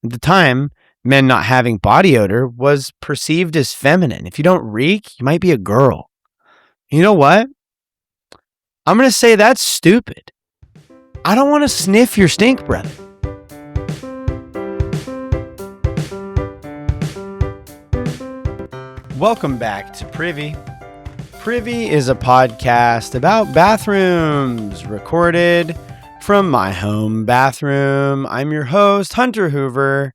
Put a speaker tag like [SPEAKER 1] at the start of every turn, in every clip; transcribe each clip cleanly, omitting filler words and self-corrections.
[SPEAKER 1] At the time, men not having body odor was perceived as feminine. If you don't reek, you might be a girl. You know what? I'm going to say that's stupid. I don't want to sniff your stink, brother. Welcome back to Privy. Privy is a podcast about bathrooms, recorded from my home bathroom. I'm your host, Hunter Hoover,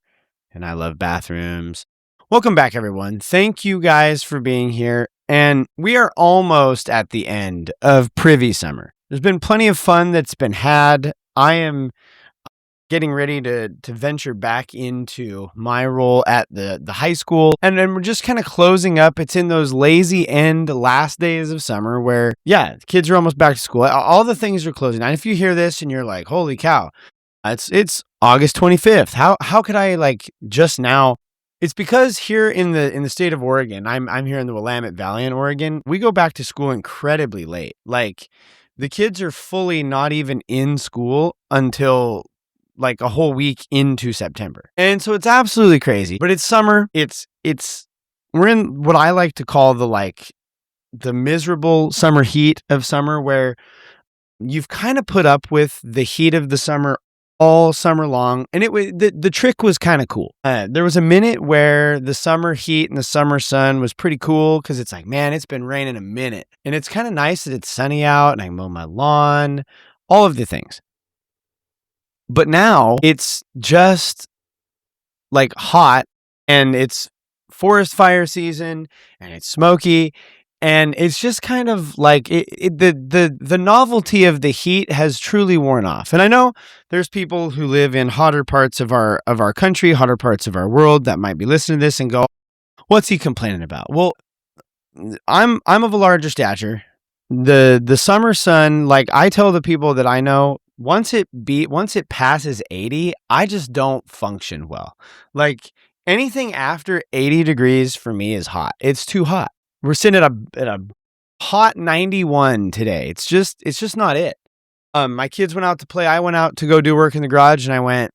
[SPEAKER 1] and I love bathrooms. Welcome back, everyone. Thank you guys for being here. And we are almost at the end of Privy Summer. There's been plenty of fun that's been had. I am getting ready to venture back into my role at the high school. And then we're just kind of closing up. It's in those lazy end last days of summer where, the kids are almost back to school. All the things are closing. And if you hear this and you're like, holy cow, it's August 25th. How could I just now? It's because here in the state of Oregon, I'm here in the Willamette Valley in Oregon, we go back to school incredibly late. The kids are fully not even in school until a whole week into September. And so it's absolutely crazy, but it's summer. We're in what I like to call the miserable summer heat of summer, where you've kind of put up with the heat of the summer all summer long. And the trick was kind of cool. There was a minute where the summer heat and the summer sun was pretty cool because it's man, it's been raining a minute. And it's kind of nice that it's sunny out and I can mow my lawn, all of the things. But now it's just hot, and it's forest fire season, and it's smoky, and it's just kind of the novelty of the heat has truly worn off. And I know there's people who live in hotter parts of our country, hotter parts of our world that might be listening to this and go, "What's he complaining about?" Well, I'm of a larger stature. The summer sun, I tell the people that I know, once it passes 80, I just don't function well. Anything after 80 degrees for me is hot. It's too hot. We're sitting at a hot 91 today. It's just not it. My kids went out to play. I went out to go do work in the garage, and I went,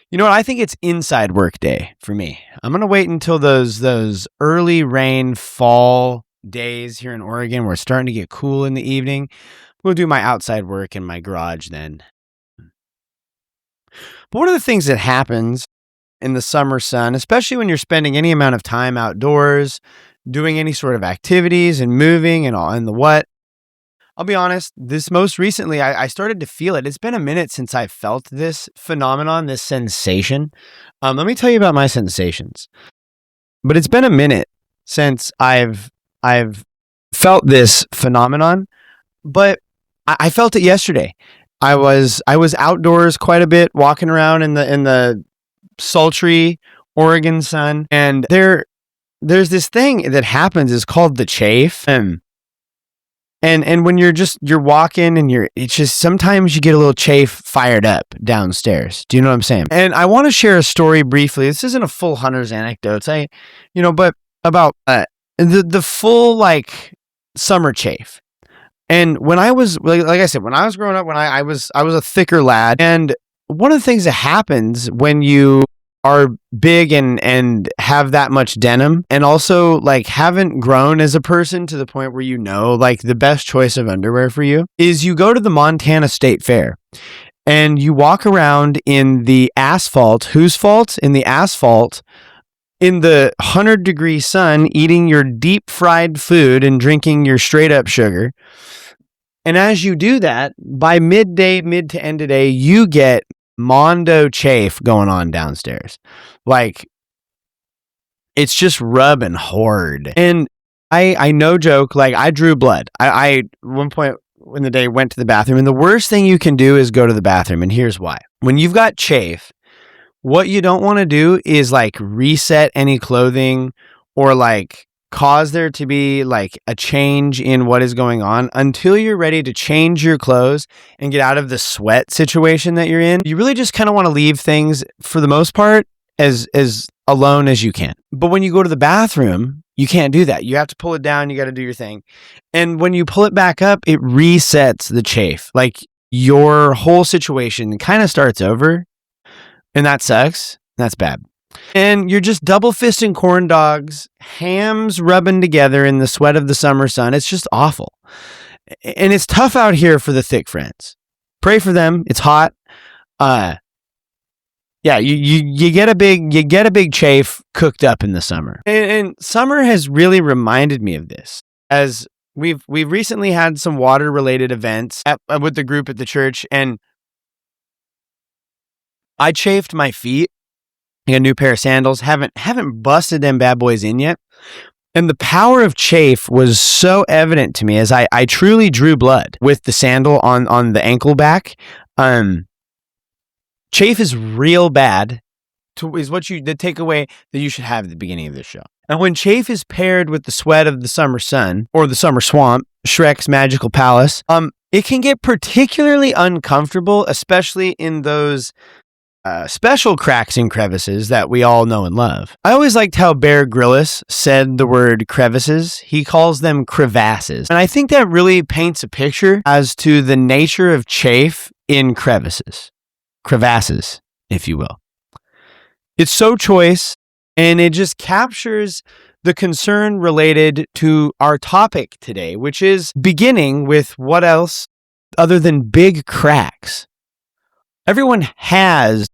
[SPEAKER 1] you know what? I think it's inside work day for me. I'm going to wait until those early rain fall days here in Oregon where it's starting to get cool in the evening. We'll do my outside work in my garage then. But one of the things that happens in the summer sun, especially when you're spending any amount of time outdoors, doing any sort of activities and moving and all, and the what, I'll be honest, this most recently, I started to feel it. It's been a minute since I felt this phenomenon, this sensation. Let me tell you about my sensations. But it's been a minute since I've felt this phenomenon, but I felt it yesterday. I was outdoors quite a bit, walking around in the sultry Oregon sun, and there's this thing that happens. It's called the chafe, and when you're walking and it's just sometimes you get a little chafe fired up downstairs. Do you know what I'm saying? And I want to share a story briefly. This isn't a full Hunter's anecdotes, but about the full summer chafe. And when I was, like I said, when I was growing up, when I was a thicker lad, and one of the things that happens when you are big and have that much denim, and also haven't grown as a person to the point where the best choice of underwear for you is you go to the Montana State Fair and you walk around in the asphalt. Whose fault? In the asphalt, in the 100-degree sun, eating your deep fried food and drinking your straight up sugar. And as you do that, by mid to end of day, you get mondo chafe going on downstairs. It's just rubbing hard. And I no joke, I drew blood. I one point in the day went to the bathroom, and the worst thing you can do is go to the bathroom. And here's why. When you've got chafe, what you don't want to do is reset any clothing or cause there to be a change in what is going on until you're ready to change your clothes and get out of the sweat situation that you're in. You really just kind of want to leave things, for the most part, as alone as you can. But when you go to the bathroom, you can't do that. You have to pull it down. You got to do your thing. And when you pull it back up, it resets the chafe. Your whole situation kind of starts over. And that sucks. That's bad. And you're just double fisting corn dogs, hams rubbing together in the sweat of the summer sun. It's just awful. And it's tough out here for the thick friends. Pray for them. It's hot. Yeah, you get a big chafe cooked up in the summer. And summer has really reminded me of this, as we've recently had some water related events with the group at the church, and I chafed my feet. I got a new pair of sandals. Haven't busted them bad boys in yet. And the power of chafe was so evident to me as I truly drew blood with the sandal on the ankle back. Chafe is real bad, is what the takeaway that you should have at the beginning of this show. And when chafe is paired with the sweat of the summer sun or the summer swamp, Shrek's magical palace, it can get particularly uncomfortable, especially in those special cracks and crevices that we all know and love. I always liked how Bear Grylls said the word crevices. He calls them crevasses. And I think that really paints a picture as to the nature of chafe in crevasses, if you will. It's so choice, and it just captures the concern related to our topic today, which is beginning with what else other than big cracks. Everyone has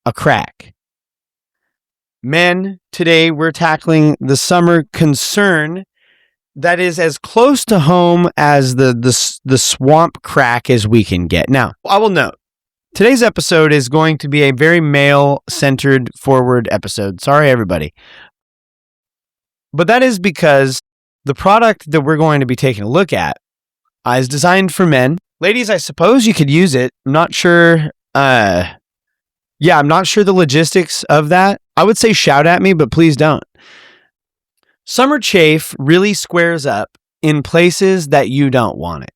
[SPEAKER 1] a crack. Men, today we're tackling the summer concern that is as close to home as the swamp crack as we can get. Now, I will note, today's episode is going to be a very male-centered forward episode. Sorry, everybody. But that is because the product that we're going to be taking a look at is designed for men. Ladies, I suppose you could use it. I'm not sure. I'm not sure the logistics of that. I would say shout at me, but please don't. Summer chafe really squares up in places that you don't want it.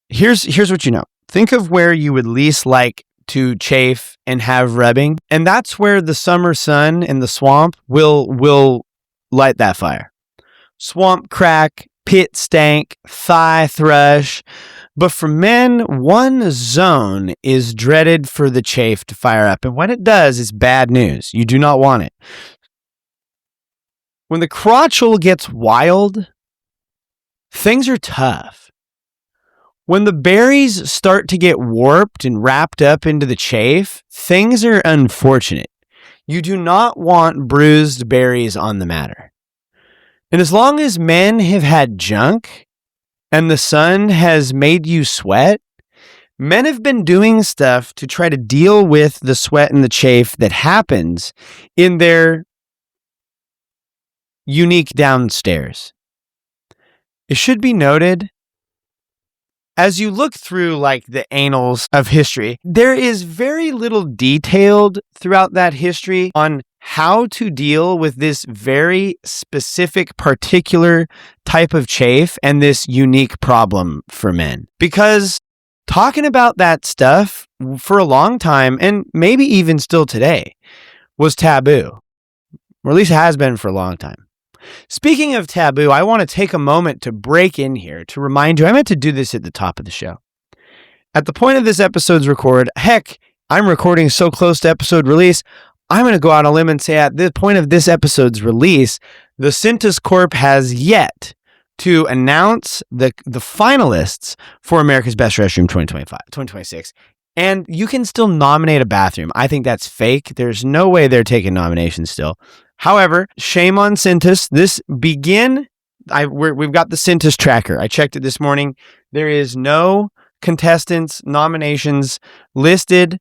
[SPEAKER 1] Here's what you know. Think of where you would least like to chafe and have rubbing, and that's where the summer sun and the swamp will light that fire. Swamp crack, pit stank, thigh thrush. But for men, one zone is dreaded for the chafe to fire up. And when it does, it's bad news. You do not want it. When the crotchal gets wild, things are tough. When the berries start to get warped and wrapped up into the chafe, things are unfortunate. You do not want bruised berries on the matter. And as long as men have had junk, and the sun has made you sweat, men have been doing stuff to try to deal with the sweat and the chafe that happens in their unique downstairs. It should be noted, as you look through like the annals of history, there is very little detailed throughout that history on how to deal with this very specific, particular type of chafe and this unique problem for men. Because talking about that stuff for a long time, and maybe even still today, was taboo. Or at least it has been for a long time. Speaking of taboo, I want to take a moment to break in here to remind you, I meant to do this at the top of the show. At the point of this episode's record, heck, I'm recording so close to episode release, I'm going to go out on a limb and say at the point of this episode's release, the Cintas Corp has yet to announce the finalists for America's Best Restroom 2026. And you can still nominate a bathroom. I think that's fake. There's no way they're taking nominations still. However, shame on Cintas. We've got the Cintas tracker. I checked it this morning. There is no contestants, nominations listed,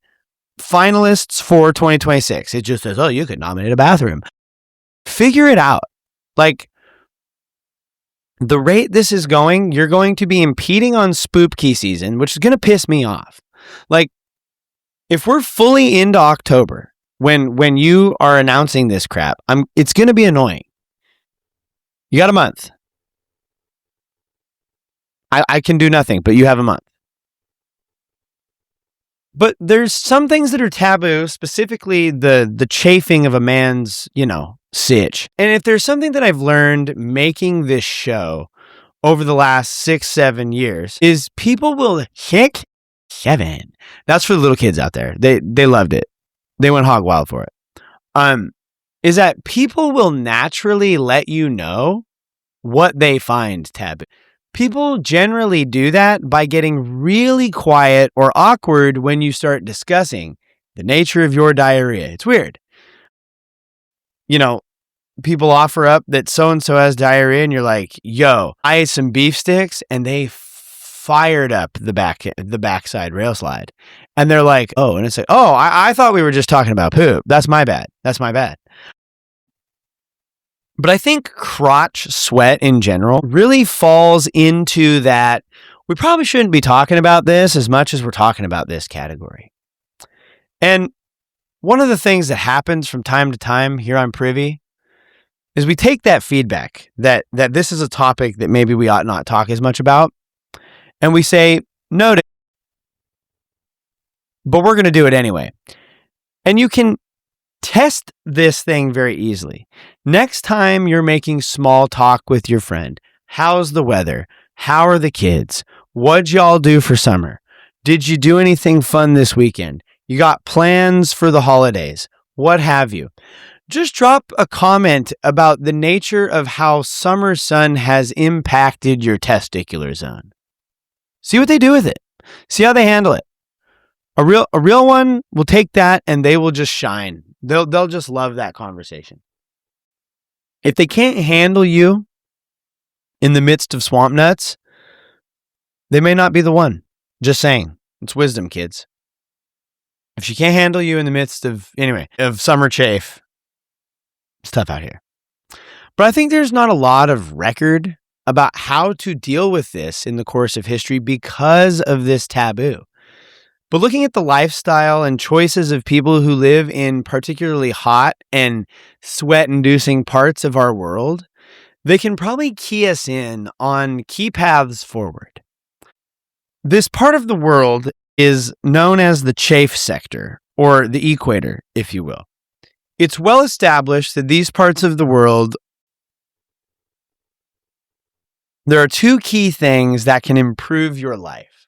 [SPEAKER 1] finalists for 2026. It just says, oh, you could nominate a bathroom. Figure it out. Like, the rate this is going, you're going to be impeding on Spoopkey season, which is going to piss me off. Like, if we're fully into October, when you are announcing this crap, it's going to be annoying. You got a month. I can do nothing, but you have a month. But there's some things that are taboo, specifically the chafing of a man's, sitch. And if there's something that I've learned making this show over the last 6-7 years, is people will hick Kevin. That's for the little kids out there. They loved it. they went hog wild for it. Is that people will naturally let you know what they find taboo. People generally do that by getting really quiet or awkward when you start discussing the nature of your diarrhea. It's weird. People offer up that so-and-so has diarrhea and you're like, yo, I ate some beef sticks and they fired up the backside rail slide. And they're like, oh, and it's like, oh, I thought we were just talking about poop. That's my bad. But I think crotch sweat in general really falls into that. We probably shouldn't be talking about this as much as we're talking about this category. And one of the things that happens from time to time here on Privy is we take that feedback that this is a topic that maybe we ought not talk as much about. And we say, noted, but we're going to do it anyway. And you can test this thing very easily. Next time you're making small talk with your friend, how's the weather? How are the kids? What'd y'all do for summer? Did you do anything fun this weekend? You got plans for the holidays? What have you? Just drop a comment about the nature of how summer sun has impacted your testicular zone. See what they do with it. See how they handle it. A real one will take that and they will just shine. They'll just love that conversation. If they can't handle you in the midst of swamp nuts, they may not be the one. Just saying. It's wisdom, kids. If she can't handle you in the midst of summer chafe, it's tough out here. But I think there's not a lot of record about how to deal with this in the course of history because of this taboo. But looking at the lifestyle and choices of people who live in particularly hot and sweat-inducing parts of our world, they can probably key us in on key paths forward. This part of the world is known as the chafe sector, or the equator, if you will. It's well established that these parts of the world, there are two key things that can improve your life: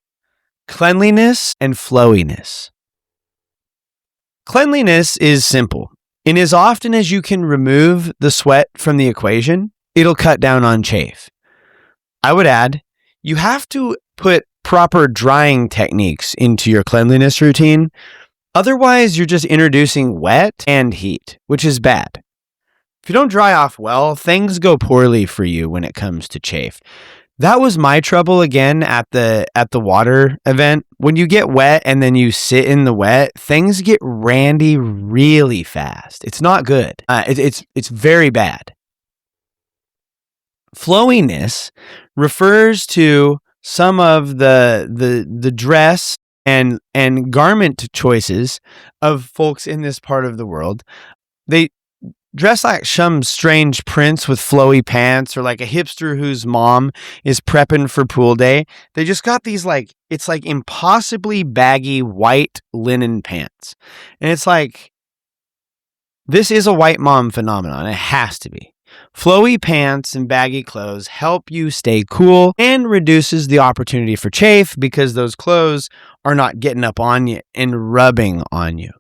[SPEAKER 1] cleanliness and flowiness. Cleanliness is simple. And as often as you can remove the sweat from the equation, it'll cut down on chafe. I would add, you have to put proper drying techniques into your cleanliness routine. Otherwise, you're just introducing wet and heat, which is bad. If you don't dry off well, things go poorly for you when it comes to chafe. That was my trouble again at the water event. When you get wet and then you sit in the wet, things get randy really fast. It's not good. It's very bad. Flowiness refers to some of the dress and garment choices of folks in this part of the world. They dress like some strange prince with flowy pants, or like a hipster whose mom is prepping for pool day. They just got these it's like impossibly baggy white linen pants. And it's like, this is a white mom phenomenon. It has to be. Flowy pants and baggy clothes help you stay cool and reduces the opportunity for chafe because those clothes are not getting up on you and rubbing on you.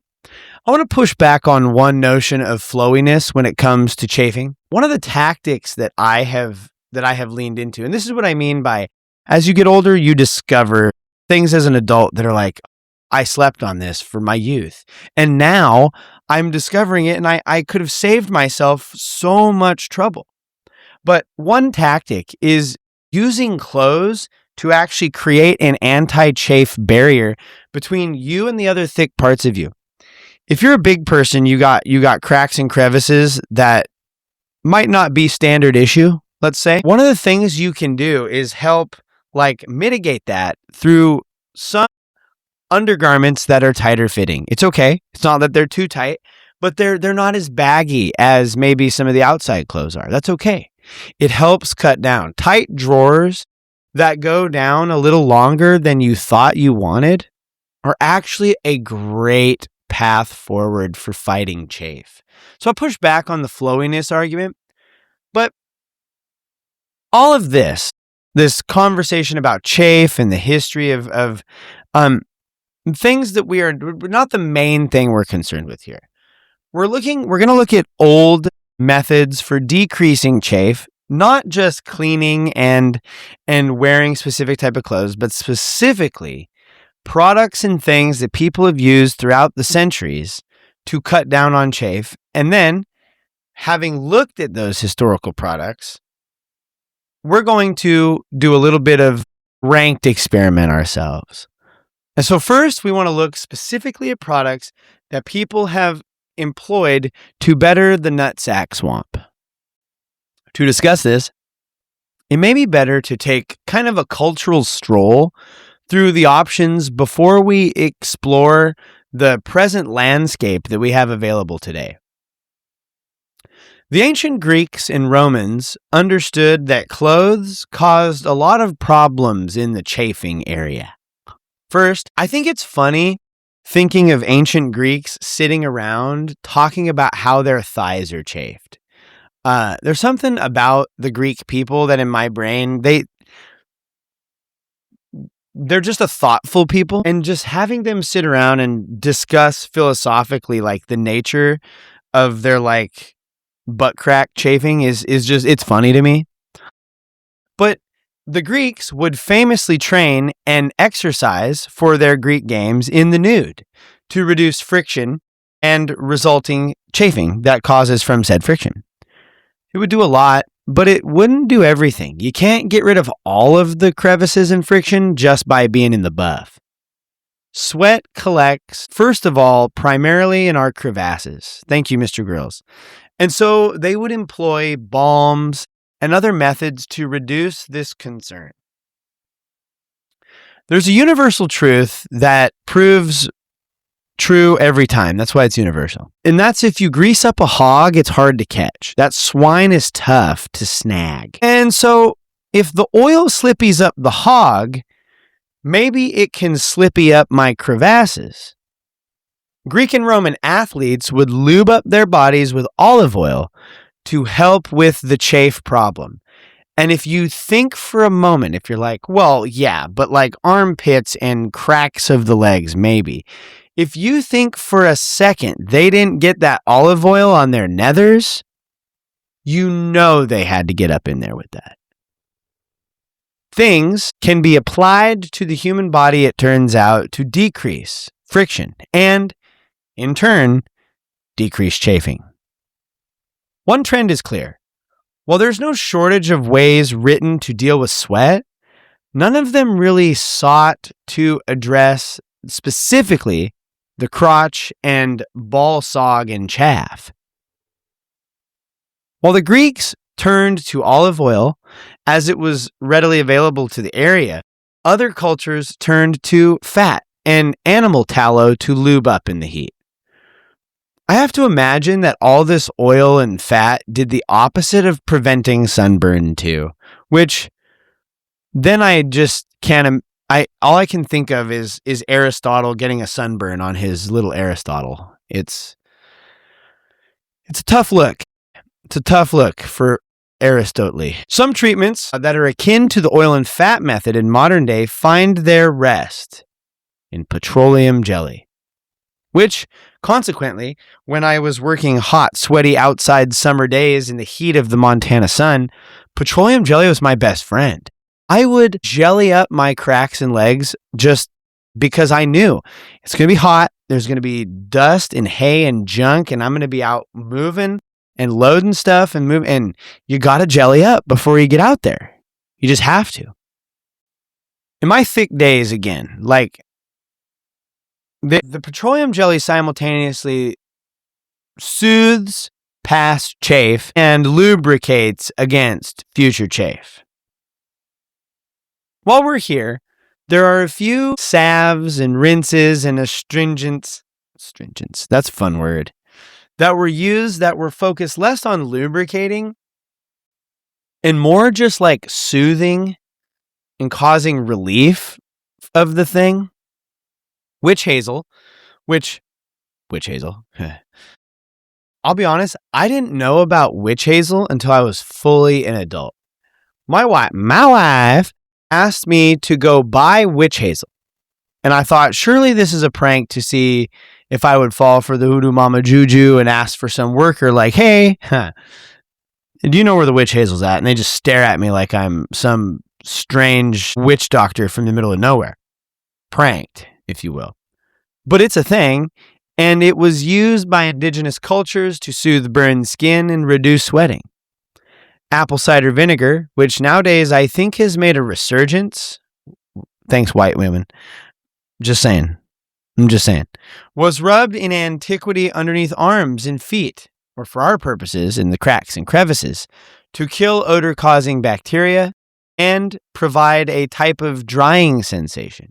[SPEAKER 1] I want to push back on one notion of flowiness when it comes to chafing. One of the tactics that I have leaned into, and this is what I mean by, as you get older, you discover things as an adult that are like, I slept on this for my youth. And now I'm discovering it, and I could have saved myself so much trouble. But one tactic is using clothes to actually create an anti-chafe barrier between you and the other thick parts of you. If you're a big person, you got cracks and crevices that might not be standard issue, let's say. One of the things you can do is help mitigate that through some undergarments that are tighter fitting. It's okay. It's not that they're too tight, but they're not as baggy as maybe some of the outside clothes are. That's okay. It helps cut down. Tight drawers that go down a little longer than you thought you wanted are actually a great path forward for fighting chafe. So I push back on the flowiness argument, but all of this conversation about chafe and the history of things that we're not the main thing we're concerned with here. We're going to look at old methods for decreasing chafe, not just cleaning and wearing specific type of clothes, but specifically products and things that people have used throughout the centuries to cut down on chafe. And then, having looked at those historical products, we're going to do a little bit of ranked experiment ourselves. And so first, we want to look specifically at products that people have employed to better the nutsack swamp. To discuss this, it may be better to take kind of a cultural stroll through the options before we explore the present landscape that we have available today. The ancient Greeks and Romans understood that clothes caused a lot of problems in the chafing area. First, I think it's funny thinking of ancient Greeks sitting around talking about how their thighs are chafed. There's something about the Greek people that in my brain, they're just a thoughtful people, and just having them sit around and discuss philosophically like the nature of their like butt crack chafing is just, it's funny to me. But the Greeks would famously train and exercise for their Greek games in the nude to reduce friction and resulting chafing that causes from said friction. It would do a lot, but it wouldn't do everything. You can't get rid of all of the crevices and friction just by being in the buff. Sweat collects, first of all, primarily in our crevasses. Thank you, Mr. Grills. And so they would employ balms and other methods to reduce this concern. There's a universal truth that proves true every time. That's why it's universal. And that's if you grease up a hog, it's hard to catch. That swine is tough to snag. And so if the oil slippies up the hog, maybe it can slippy up my crevasses. Greek and Roman athletes would lube up their bodies with olive oil to help with the chafe problem. And if you think for a moment, if you're like, well, yeah, but like armpits and cracks of the legs, maybe. If you think for a second they didn't get that olive oil on their nethers, you know they had to get up in there with that. Things can be applied to the human body, it turns out, to decrease friction and, in turn, decrease chafing. One trend is clear. While there's no shortage of ways written to deal with sweat, none of them really sought to address specifically the crotch and ball sog and chaff. While the Greeks turned to olive oil as it was readily available to the area, other cultures turned to fat and animal tallow to lube up in the heat. I have to imagine that all this oil and fat did the opposite of preventing sunburn too, which then I just can't, all I can think of is Aristotle getting a sunburn on his little Aristotle. It's a tough look. It's a tough look for Aristotle. Some treatments that are akin to the oil and fat method in modern day find their rest in petroleum jelly, which consequently, when I was working hot, sweaty outside summer days in the heat of the Montana sun, petroleum jelly was my best friend. I would jelly up my cracks and legs just because I knew it's going to be hot, there's going to be dust and hay and junk, and I'm going to be out moving and loading stuff and you got to jelly up before you get out there. You just have to. In my thick days again, like the petroleum jelly simultaneously soothes past chafe and lubricates against future chafe. While we're here, there are a few salves and rinses and astringents, that's a fun word, that were used that were focused less on lubricating and more just like soothing and causing relief of the thing. Witch hazel. I'll be honest, I didn't know about witch hazel until I was fully an adult. My wife asked me to go buy witch hazel. And I thought, surely this is a prank to see if I would fall for the hoodoo mama juju and ask for some worker like, hey, do you know where the witch hazel's at? And they just stare at me like I'm some strange witch doctor from the middle of nowhere. Pranked, if you will. But it's a thing, and it was used by indigenous cultures to soothe burned skin and reduce sweating. Apple cider vinegar, which nowadays I think has made a resurgence. Thanks, white women. I'm just saying, was rubbed in antiquity underneath arms and feet, or for our purposes, in the cracks and crevices, to kill odor-causing bacteria and provide a type of drying sensation.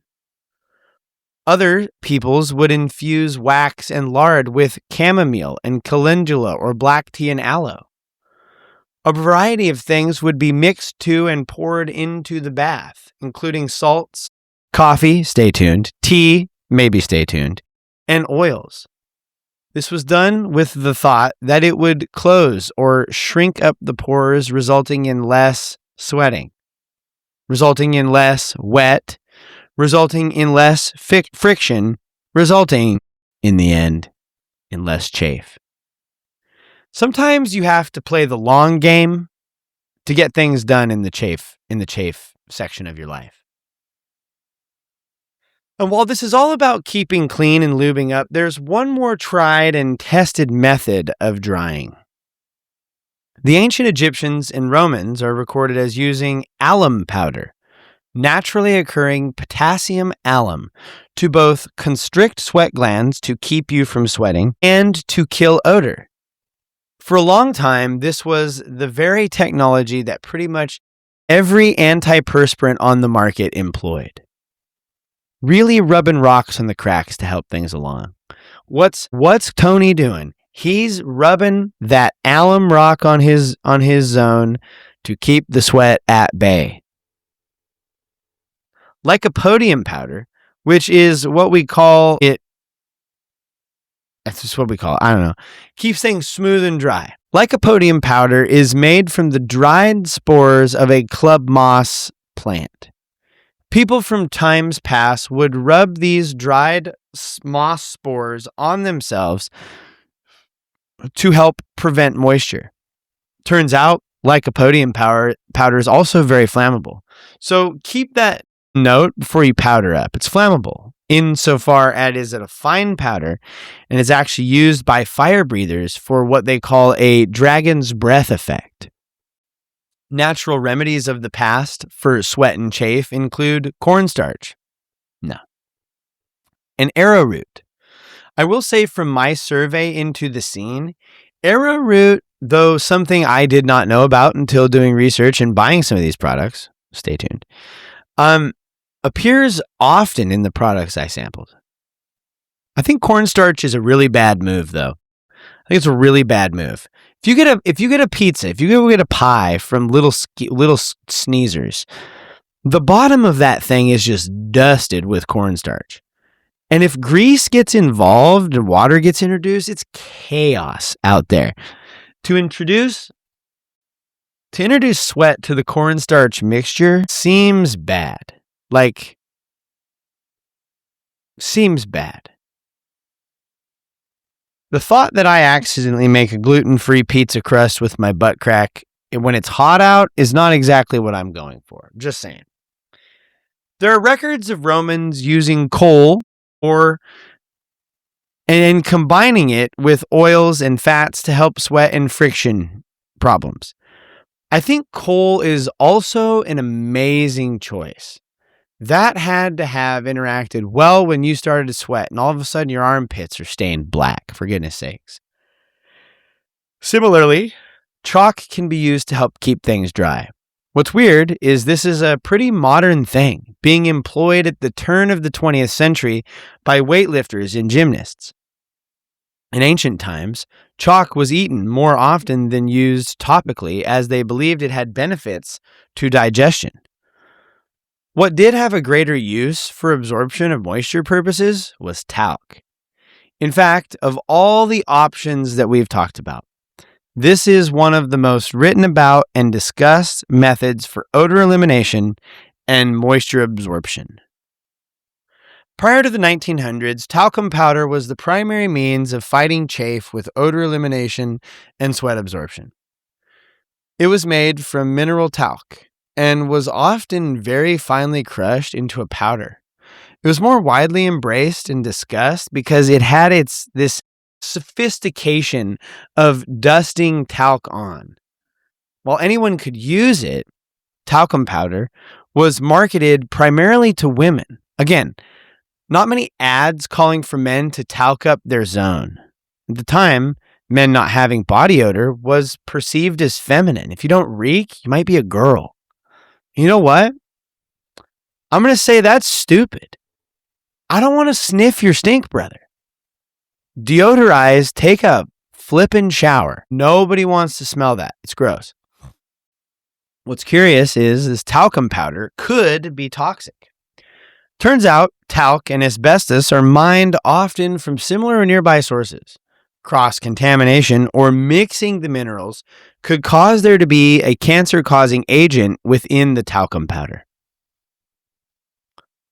[SPEAKER 1] Other peoples would infuse wax and lard with chamomile and calendula or black tea and aloe. A variety of things would be mixed to and poured into the bath, including salts, coffee, stay tuned, tea, maybe stay tuned, and oils. This was done with the thought that it would close or shrink up the pores, resulting in less sweating, resulting in less wet, resulting in less friction, resulting, in the end, in less chafe. Sometimes you have to play the long game to get things done in the chafe section of your life. And while this is all about keeping clean and lubing up, there's one more tried and tested method of drying. The ancient Egyptians and Romans are recorded as using alum powder, naturally occurring potassium alum, to both constrict sweat glands to keep you from sweating and to kill odor. For a long time, this was the very technology that pretty much every antiperspirant on the market employed. Really rubbing rocks on the cracks to help things along. What's Tony doing? He's rubbing that alum rock on his zone to keep the sweat at bay. Lycopodium powder, which is what we call it. That's just what we call it. I don't know. Keeps things smooth and dry. Lycopodium powder is made from the dried spores of a club moss plant. People from times past would rub these dried moss spores on themselves to help prevent moisture. Turns out lycopodium powder is also very flammable. So keep that note before you powder up. It's flammable insofar as it is a fine powder, and it's actually used by fire breathers for what they call a dragon's breath effect. Natural remedies of the past for sweat and chafe include cornstarch. No. And arrowroot. I will say from my survey into the scene, arrowroot, though something I did not know about until doing research and buying some of these products, stay tuned, appears often in the products I sampled. I think cornstarch is a really bad move, though. I think it's a really bad move. If you get a pizza, if you go get a pie from little sneezers, the bottom of that thing is just dusted with cornstarch. And if grease gets involved and water gets introduced, it's chaos out there. To introduce sweat to the cornstarch mixture seems bad. Seems bad. The thought that I accidentally make a gluten-free pizza crust with my butt crack when it's hot out is not exactly what I'm going for. Just saying. There are records of Romans using coal and combining it with oils and fats to help sweat and friction problems. I think coal is also an amazing choice. That had to have interacted well when you started to sweat, and all of a sudden your armpits are stained black, for goodness sakes. Similarly, chalk can be used to help keep things dry. What's weird is this is a pretty modern thing, being employed at the turn of the 20th century by weightlifters and gymnasts. In ancient times, chalk was eaten more often than used topically, as they believed it had benefits to digestion. What did have a greater use for absorption of moisture purposes was talc. In fact, of all the options that we've talked about, this is one of the most written about and discussed methods for odor elimination and moisture absorption. Prior to the 1900s, talcum powder was the primary means of fighting chafe with odor elimination and sweat absorption. It was made from mineral talc and was often very finely crushed into a powder. It was more widely embraced and discussed because it had this sophistication of dusting talc on. While anyone could use it, talcum powder was marketed primarily to women. Again, not many ads calling for men to talc up their zone. At the time, men not having body odor was perceived as feminine. If you don't reek, you might be a girl. You know what? I'm going to say that's stupid. I don't want to sniff your stink, brother. Deodorize, take a flippin' shower. Nobody wants to smell that. It's gross. What's curious is this talcum powder could be toxic. Turns out talc and asbestos are mined often from similar or nearby sources. Cross-contamination or mixing the minerals could cause there to be a cancer-causing agent within the talcum powder.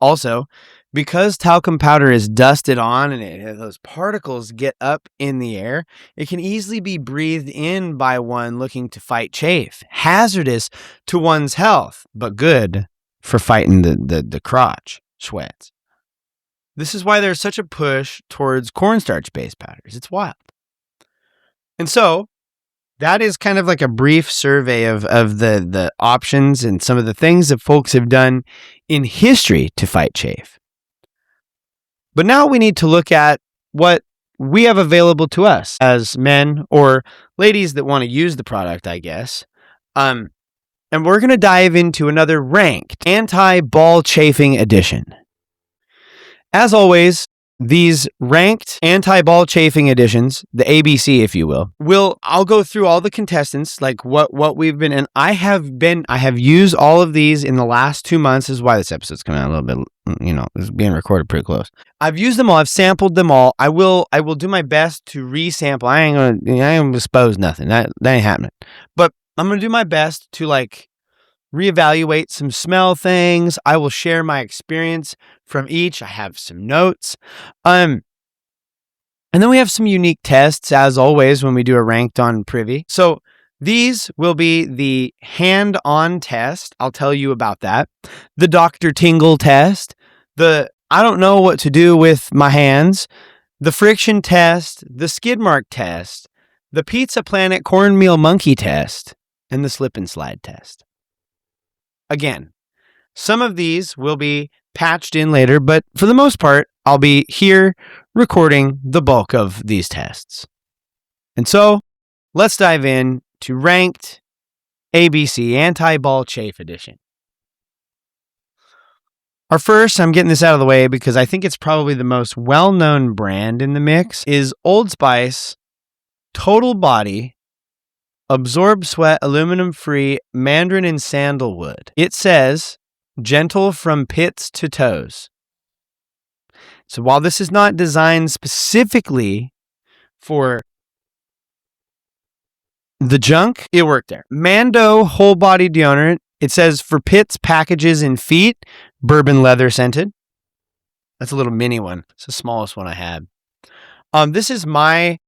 [SPEAKER 1] Also, because talcum powder is dusted on and those particles get up in the air, it can easily be breathed in by one looking to fight chafe, hazardous to one's health, but good for fighting the crotch sweats. This is why there's such a push towards cornstarch-based powders. It's wild. And so, that is kind of like a brief survey of the options and some of the things that folks have done in history to fight chafe. But now we need to look at what we have available to us as men or ladies that want to use the product, I guess. And we're going to dive into another ranked anti-ball chafing edition. As always, these ranked anti-ball chafing editions, the ABC, if you will, I'll go through all the contestants, like what we've been, and I have used all of these in the last 2 months. This is why this episode's coming out a little bit, it's being recorded pretty close. I've used them all. I've sampled them all. I will do my best to resample. I ain't gonna expose nothing. That ain't happening. But I'm gonna do my best to reevaluate some smell things. I will share my experience from each. I have some notes. And then we have some unique tests, as always, when we do a ranked on Privy. So these will be the hand-on test. I'll tell you about that. The Dr. Tingle test. The I don't know what to do with my hands. The friction test. The skid mark test. The Pizza Planet cornmeal monkey test. And the slip and slide test. Again, some of these will be patched in later, but for the most part, I'll be here recording the bulk of these tests. And so, let's dive in to ranked ABC Anti-Ball Chafe Edition. Our first, I'm getting this out of the way because I think it's probably the most well-known brand in the mix, is Old Spice Total Body Absorb Sweat Aluminum-Free Mandarin and Sandalwood. It says, gentle from pits to toes. So while this is not designed specifically for the junk, it worked there. Mando Whole Body Deodorant. It says for pits, packages, and feet, bourbon leather scented. That's a little mini one. It's the smallest one I had. This is my,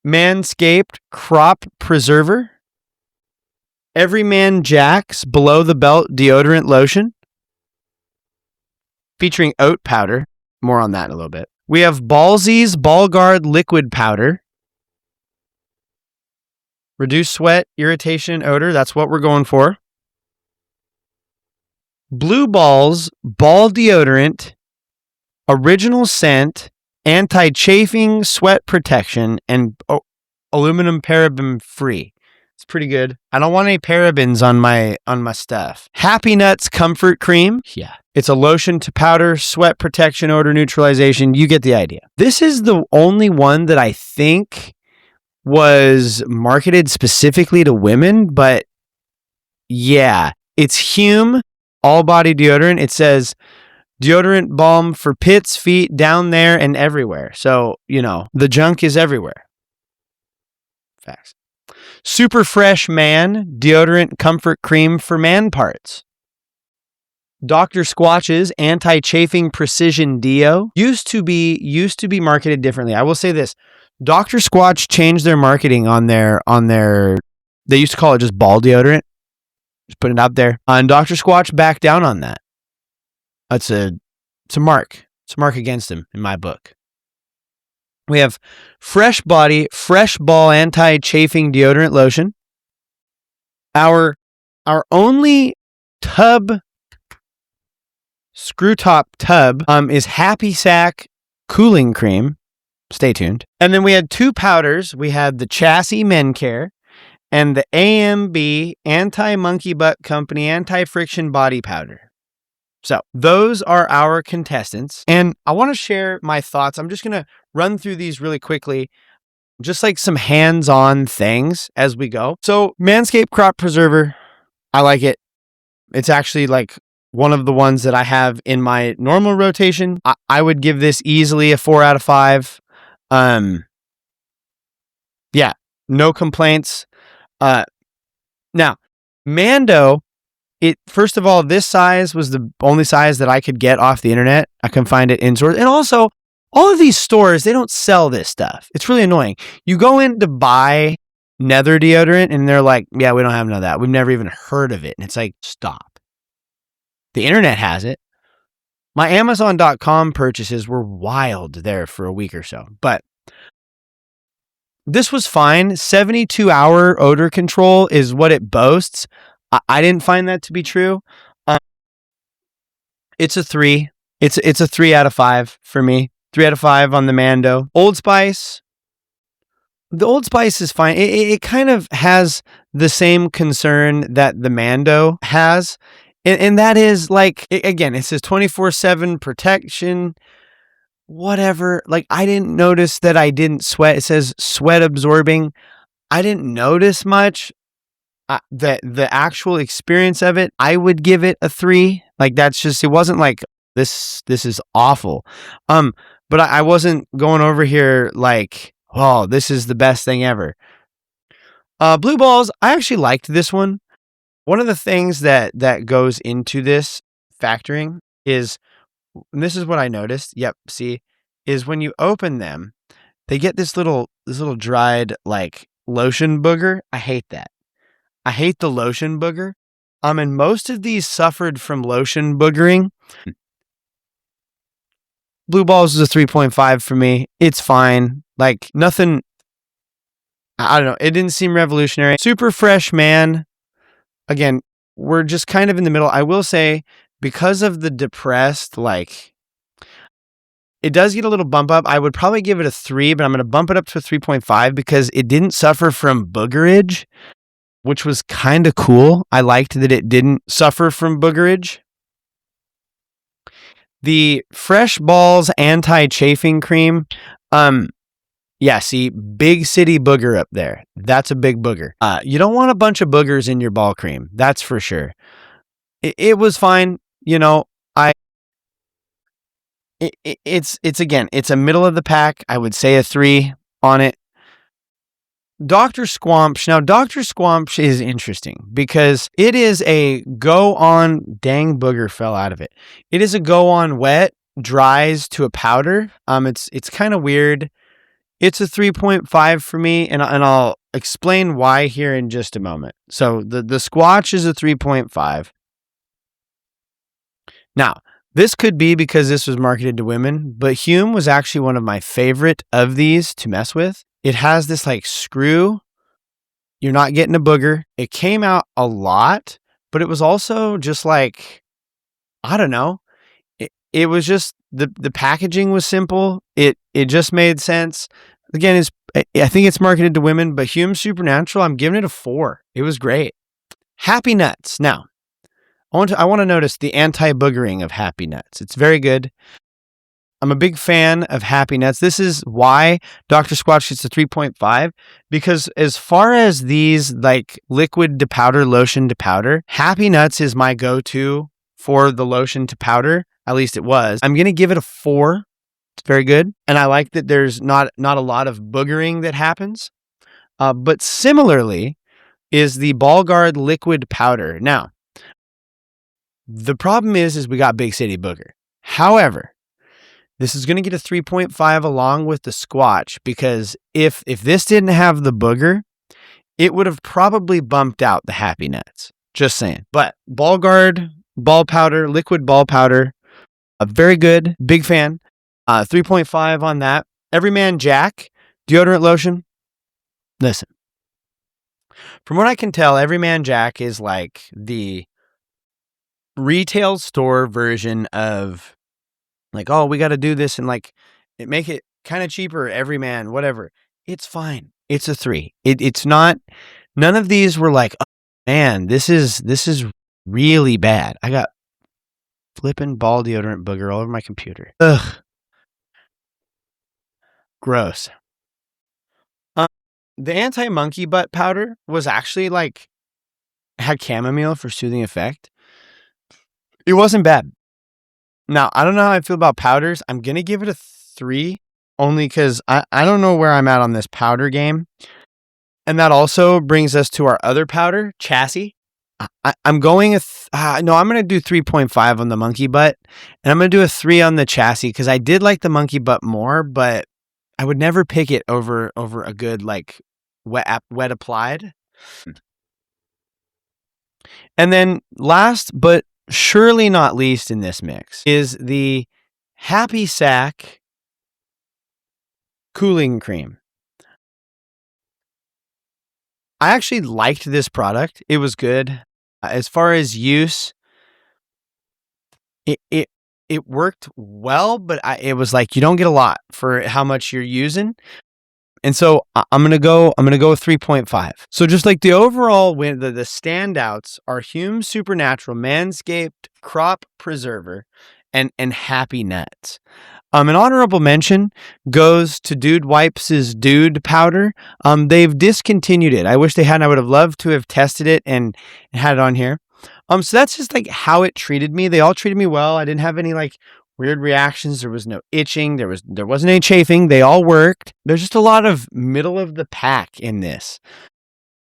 [SPEAKER 1] Manscaped Crop Preserver. Everyman Jack's Below the Belt Deodorant Lotion. Featuring oat powder. More on that in a little bit. We have Ballsy's Ball Guard Liquid Powder. Reduce sweat, irritation, odor. That's what we're going for. Blue Balls Ball Deodorant. Original Scent. Anti-chafing, sweat protection, and aluminum paraben free. It's pretty good. I don't want any parabens on my stuff. Happy Nuts Comfort Cream. Yeah. It's a lotion to powder, sweat protection, odor neutralization. You get the idea. This is the only one that I think was marketed specifically to women, but yeah, it's Hume All Body Deodorant. It says deodorant balm for pits, feet, down there, and everywhere. So, the junk is everywhere. Facts. Super Fresh Man Deodorant Comfort Cream for man parts. Dr. Squatch's anti-chafing precision deo used to be marketed differently. I will say this. Dr. Squatch changed their marketing on their they used to call it just Ball Deodorant. Just put it out there. And Dr. Squatch backed down on that. It's a mark. It's a mark against him in my book. We have Fresh Body, Fresh Ball Anti-Chafing Deodorant Lotion. Our only screw top tub is Happy Sack Cooling Cream. Stay tuned. And then we had 2 powders. We had the Chassis Men Care and the AMB Anti-Monkey Butt Company Anti-Friction Body Powder. So those are our contestants. And I want to share my thoughts. I'm just going to run through these really quickly, just like some hands-on things as we go. So Manscaped Crop Preserver, I like it. It's actually like one of the ones that I have in my normal rotation. I would give this easily a 4 out of 5. Yeah, no complaints. Now, Mando, first of all, this size was the only size that I could get off the internet. I couldn't find it in stores. And also, all of these stores, they don't sell this stuff. It's really annoying. You go in to buy Nether deodorant and they're like, yeah, we don't have none of that. We've never even heard of it. And it's like, stop. The internet has it. My Amazon.com purchases were wild there for a week or so. But this was fine. 72-hour odor control is what it boasts. I didn't find that to be true. It's a 3. It's a 3 out of 5 for me. 3 out of 5 on the Mando. Old Spice. The Old Spice is fine. It kind of has the same concern that the Mando has. And that is like, again, it says 24/7 protection, whatever. Like, I didn't notice that I didn't sweat. It says sweat absorbing. I didn't notice much. The actual experience of it, I would give it a 3. Like, that's just, it wasn't like this is awful. But I wasn't going over here like, oh, this is the best thing ever. Blue Balls, I actually liked this one. One of the things that goes into this factoring is, and this is what I noticed. Yep, see, is when you open them, they get this little dried like lotion booger. I hate that. I hate the lotion booger. And most of these suffered from lotion boogering. Blue Balls is a 3.5 for me. It's fine. Like, nothing, I don't know. It didn't seem revolutionary. Super Fresh Man. Again, we're just kind of in the middle. I will say, because of the depressed, like, it does get a little bump up. I would probably give it a 3, but I'm going to bump it up to a 3.5 because it didn't suffer from boogerage, which was kind of cool. I liked that it didn't suffer from boogerage. The Fresh Balls Anti-Chafing Cream. Yeah, see, big city booger up there. That's a big booger. You don't want a bunch of boogers in your ball cream. That's for sure. It was fine. You know, it's again, it's a middle of the pack. I would say a 3 on it. Dr. Squamch. Now, Dr. Squamch is interesting because it is a go-on, dang booger fell out of it. It is a go-on wet, dries to a powder. It's kind of weird. It's a 3.5 for me, and I'll explain why here in just a moment. So the Squatch is a 3.5. Now, this could be because this was marketed to women, but Hume was actually one of my favorite of these to mess with. It has this like screw. You're not getting a booger. It came out a lot, but it was also just like, I don't know. It was just, the packaging was simple. It just made sense. Again, I think it's marketed to women, but Hume Supernatural, I'm giving it a 4. It was great. Happy Nuts. Now, I want to notice the anti-boogering of Happy Nuts. It's very good. I'm a big fan of Happy Nuts. This is why Dr. Squatch gets a 3.5, because as far as these like liquid to powder, lotion to powder, Happy Nuts is my go-to for the lotion to powder. At least it was. I'm going to give it a 4. It's very good. And I like that there's not a lot of boogering that happens. But similarly is the Ball Guard liquid powder. Now, The problem is we got Big City Booger. However, this is going to get a 3.5 along with the Squatch, because if this didn't have the booger, it would have probably bumped out the Happy Nuts. Just saying. But Ball Guard, ball powder, liquid ball powder, very good. Big fan. 3.5 on that. Everyman Jack deodorant lotion. Listen, from what I can tell, Everyman Jack is like the retail store version of like, oh, we got to do this and like make it kind of cheaper. Everyman, whatever. It's fine. It's a 3. It's not. None of these were like, oh, man, this is really bad. I got flipping ball deodorant booger all over my computer. Ugh. Gross. The anti-monkey butt powder was actually like, had chamomile for soothing effect. It wasn't bad. Now, I don't know how I feel about powders. I'm going to give it a 3 only because I don't know where I'm at on this powder game. And that also brings us to our other powder, Chassis. I'm going I'm going to do 3.5 on the monkey butt, and I'm going to do a 3 on the Chassis because I did like the monkey butt more, but I would never pick it over a good like wet applied. And then last but surely not least in this mix is the Happy Sack cooling cream. I actually liked this product. It was good. As far as use, it worked well, but it was like you don't get a lot for how much you're using. And so I'm going to go 3.5. So just like the overall win, the standouts are Hume Supernatural Manscaped Crop Preserver and Happy Nuts. An honorable mention goes to Dude Wipes' Dude Powder. They've discontinued it. I wish they had. I would have loved to have tested it and had it on here. So that's just like how it treated me. They all treated me well. I didn't have any like weird reactions. There was no itching. There wasn't any chafing. They all worked. There's just a lot of middle of the pack in this.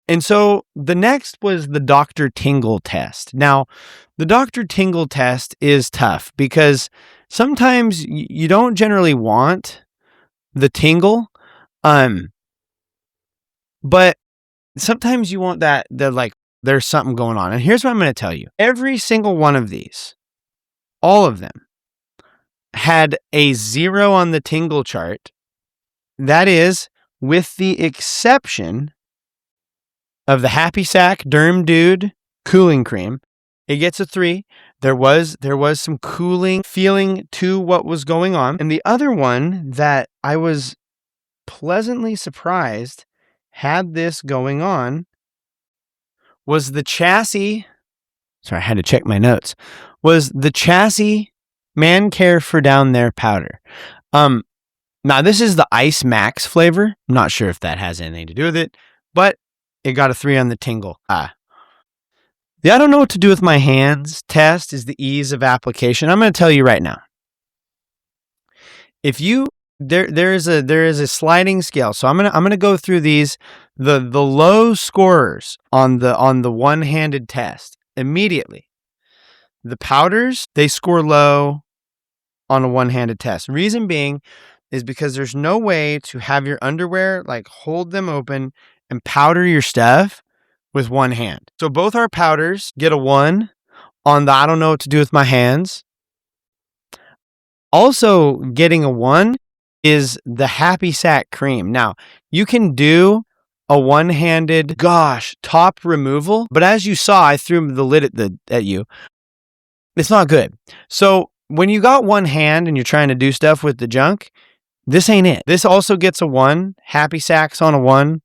[SPEAKER 1] And so the next was the Dr. Tingle test. Now, the Dr. Tingle test is tough because sometimes you don't generally want the tingle, but sometimes you want that like there's something going on. And here's what I'm going to tell you. Every single one of these, all of them, had a 0 on the tingle chart. That is, with the exception of the Happy Sack Derm Dude cooling cream. It gets a 3. There was some cooling feeling to what was going on. And the other one that I was pleasantly surprised had this going on was the Chassis. Sorry, I had to check my notes. Was the Chassis Man Care for Down There powder. Now this is the Ice Max flavor. I'm not sure if that has anything to do with it, but it got a 3 on the tingle. The I don't know what to do with my hands test is the ease of application. I'm going to tell you right now. If you there is a sliding scale. So I'm going to go through these the low scorers on the one-handed test immediately. The powders, they score low on a one-handed test. Reason being is because there's no way to have your underwear like hold them open and powder your stuff with one hand. So both our powders get a 1 on the I don't know what to do with my hands. Also getting a 1 is the Happy Sack cream. Now, you can do a one-handed, top removal, but as you saw, I threw the lid at you. It's not good. So when you got one hand and you're trying to do stuff with the junk, this ain't it. This also gets a 1. Happy Sacks on a 1.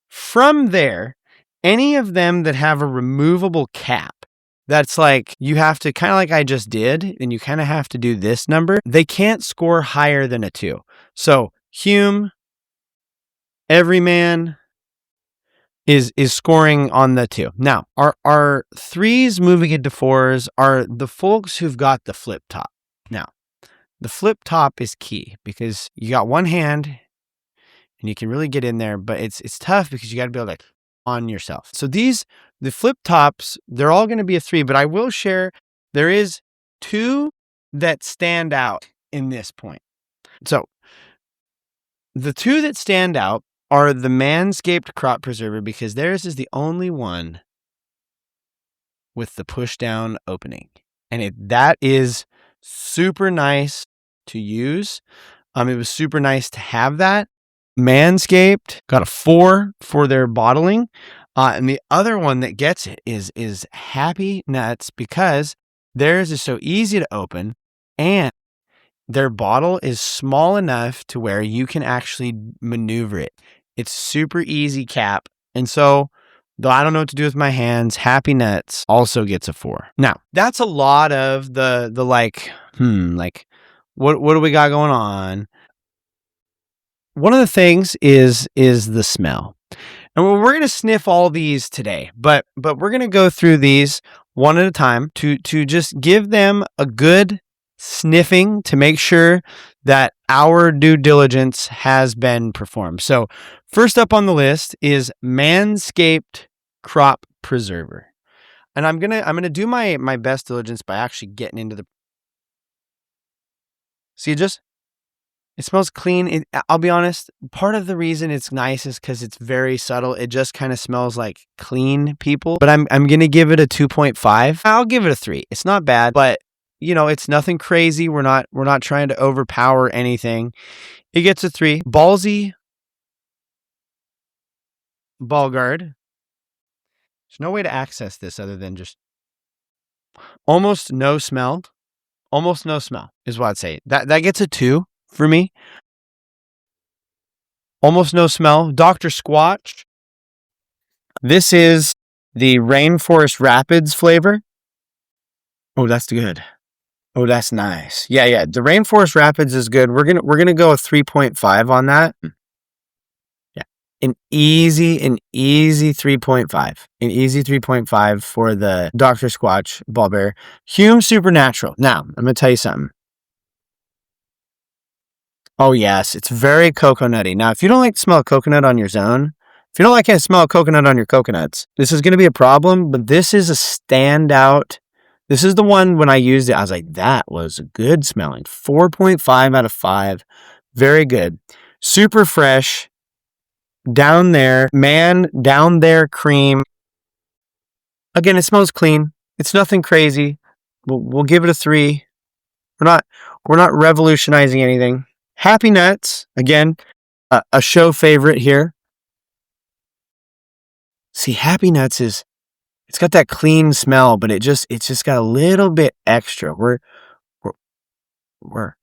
[SPEAKER 1] From there, any of them that have a removable cap, that's like you have to kind of like I just did, and you kind of have to do this number, they can't score higher than a 2. So Hume, Everyman is scoring on the 2. Now, our 3s moving into 4s are the folks who've got the flip top. Now, the flip top is key because you got one hand and you can really get in there, but it's tough because you got to be able to on yourself. So the flip tops, they're all going to be a 3, but I will share there is 2 that stand out in this point. So the 2 that stand out are the Manscaped Crop Preserver, because theirs is the only one with the push down opening. And that is super nice to use. It was super nice to have that. Manscaped got a 4 for their bottling. And the other one that gets it is Happy Nuts, because theirs is so easy to open and their bottle is small enough to where you can actually maneuver it. It's super easy cap. And so, though I don't know what to do with my hands, Happy Nuts also gets a 4. Now, that's a lot of the what do we got going on? One of the things is the smell. And we're going to sniff all these today, but we're going to go through these one at a time to just give them a good sniffing to make sure that our due diligence has been performed. So first up on the list is Manscaped Crop Preserver. And I'm going to do my best diligence by actually getting into the... See, it smells clean. I'll be honest, part of the reason it's nice is because it's very subtle. It just kind of smells like clean people. But I'm going to give it a 2.5. I'll give it a 3. It's not bad, but it's nothing crazy. We're not trying to overpower anything. It gets a 3. Ballsy Ball Guard. There's no way to access this other than just almost no smell. Almost no smell is what I'd say. That gets a 2 for me. Almost no smell. Dr. Squatch. This is the Rainforest Rapids flavor. Oh, that's good. Oh, that's nice. Yeah. The Rainforest Rapids is good. We're gonna go a 3.5 on that. Yeah, an easy 3.5. An easy 3.5 for the Dr. Squatch Ball Bear Hume Supernatural. Now, I'm gonna tell you something. Oh yes, it's very coconutty. Now, if you don't like the smell of coconut on your zone, if you don't like the smell of coconut on your coconuts, this is going to be a problem, but this is a standout. This is the one when I used it, I was like, that was good smelling. 4.5 out of 5. Very good. Super fresh. Down there cream. Again, it smells clean. It's nothing crazy. We'll give it a 3. We're not revolutionizing anything. Happy Nuts, again, a show favorite here. See, Happy Nuts it's got that clean smell, but it's just got a little bit extra. To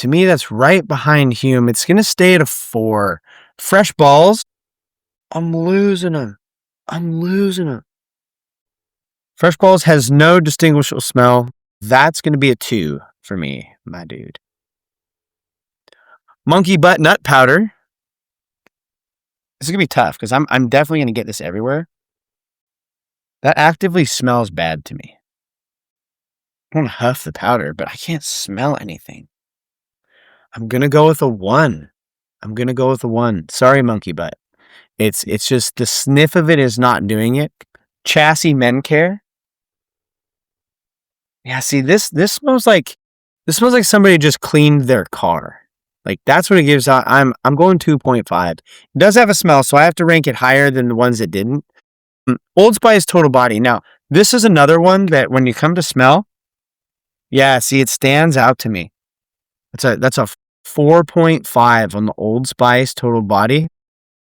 [SPEAKER 1] me, that's right behind Hume. It's gonna stay at a 4. Fresh Balls, I'm losing them. Fresh Balls has no distinguishable smell. That's gonna be a 2 for me, my dude. Monkey Butt Nut Powder. This is gonna be tough because I'm definitely gonna get this everywhere. That actively smells bad to me. I want to huff the powder, but I can't smell anything. I'm gonna go with a 1. Sorry, Monkey Butt. It's just the sniff of it is not doing it. Chassis Men Care. Yeah, see, this smells like somebody just cleaned their car. Like, that's what it gives out. I'm going 2.5. It does have a smell, so I have to rank it higher than the ones that didn't. Old Spice Total Body. Now, this is another one that when you come to smell, yeah, see, it stands out to me. That's a 4.5 on the Old Spice Total Body.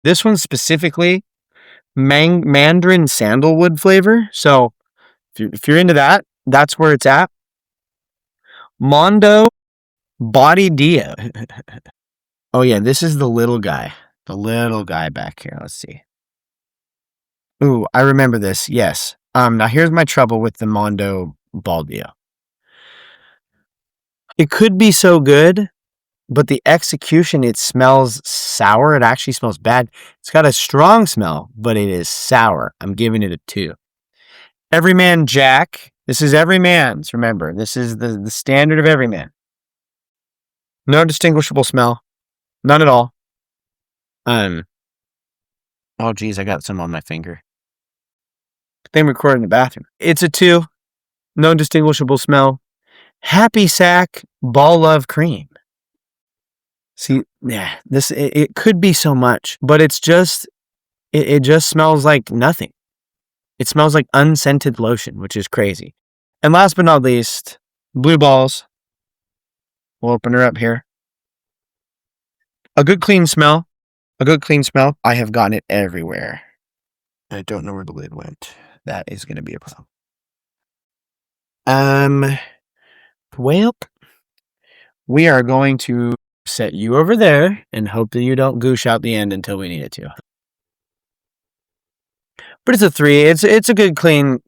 [SPEAKER 1] This one specifically, Mandarin Sandalwood flavor. So if you're into that, that's where it's at. Mondo Body Deo. Oh yeah, this is the little guy. The little guy back here. Let's see. Ooh, I remember this. Yes. Now here's my trouble with the Mondo Ball Deo. It could be so good, but the execution, it smells sour. It actually smells bad. It's got a strong smell, but it is sour. I'm giving it a 2. Everyman Jack. This is Everyman's. Remember, this is the standard of Everyman. No distinguishable smell. None at all. Oh, geez, I got some on my finger. Thing recorded in the bathroom. It's a 2. No distinguishable smell. Happy Sack Ball Love Cream. See, yeah, it could be so much, but it's just, it just smells like nothing. It smells like unscented lotion, which is crazy. And last but not least, Blue Balls. We'll open her up here. A good clean smell. A good clean smell. I have gotten it everywhere. I don't know where the lid went. That is going to be a problem. Well, we are going to set you over there and hope that you don't goosh out the end until we need it to. But it's a 3. It's a good clean,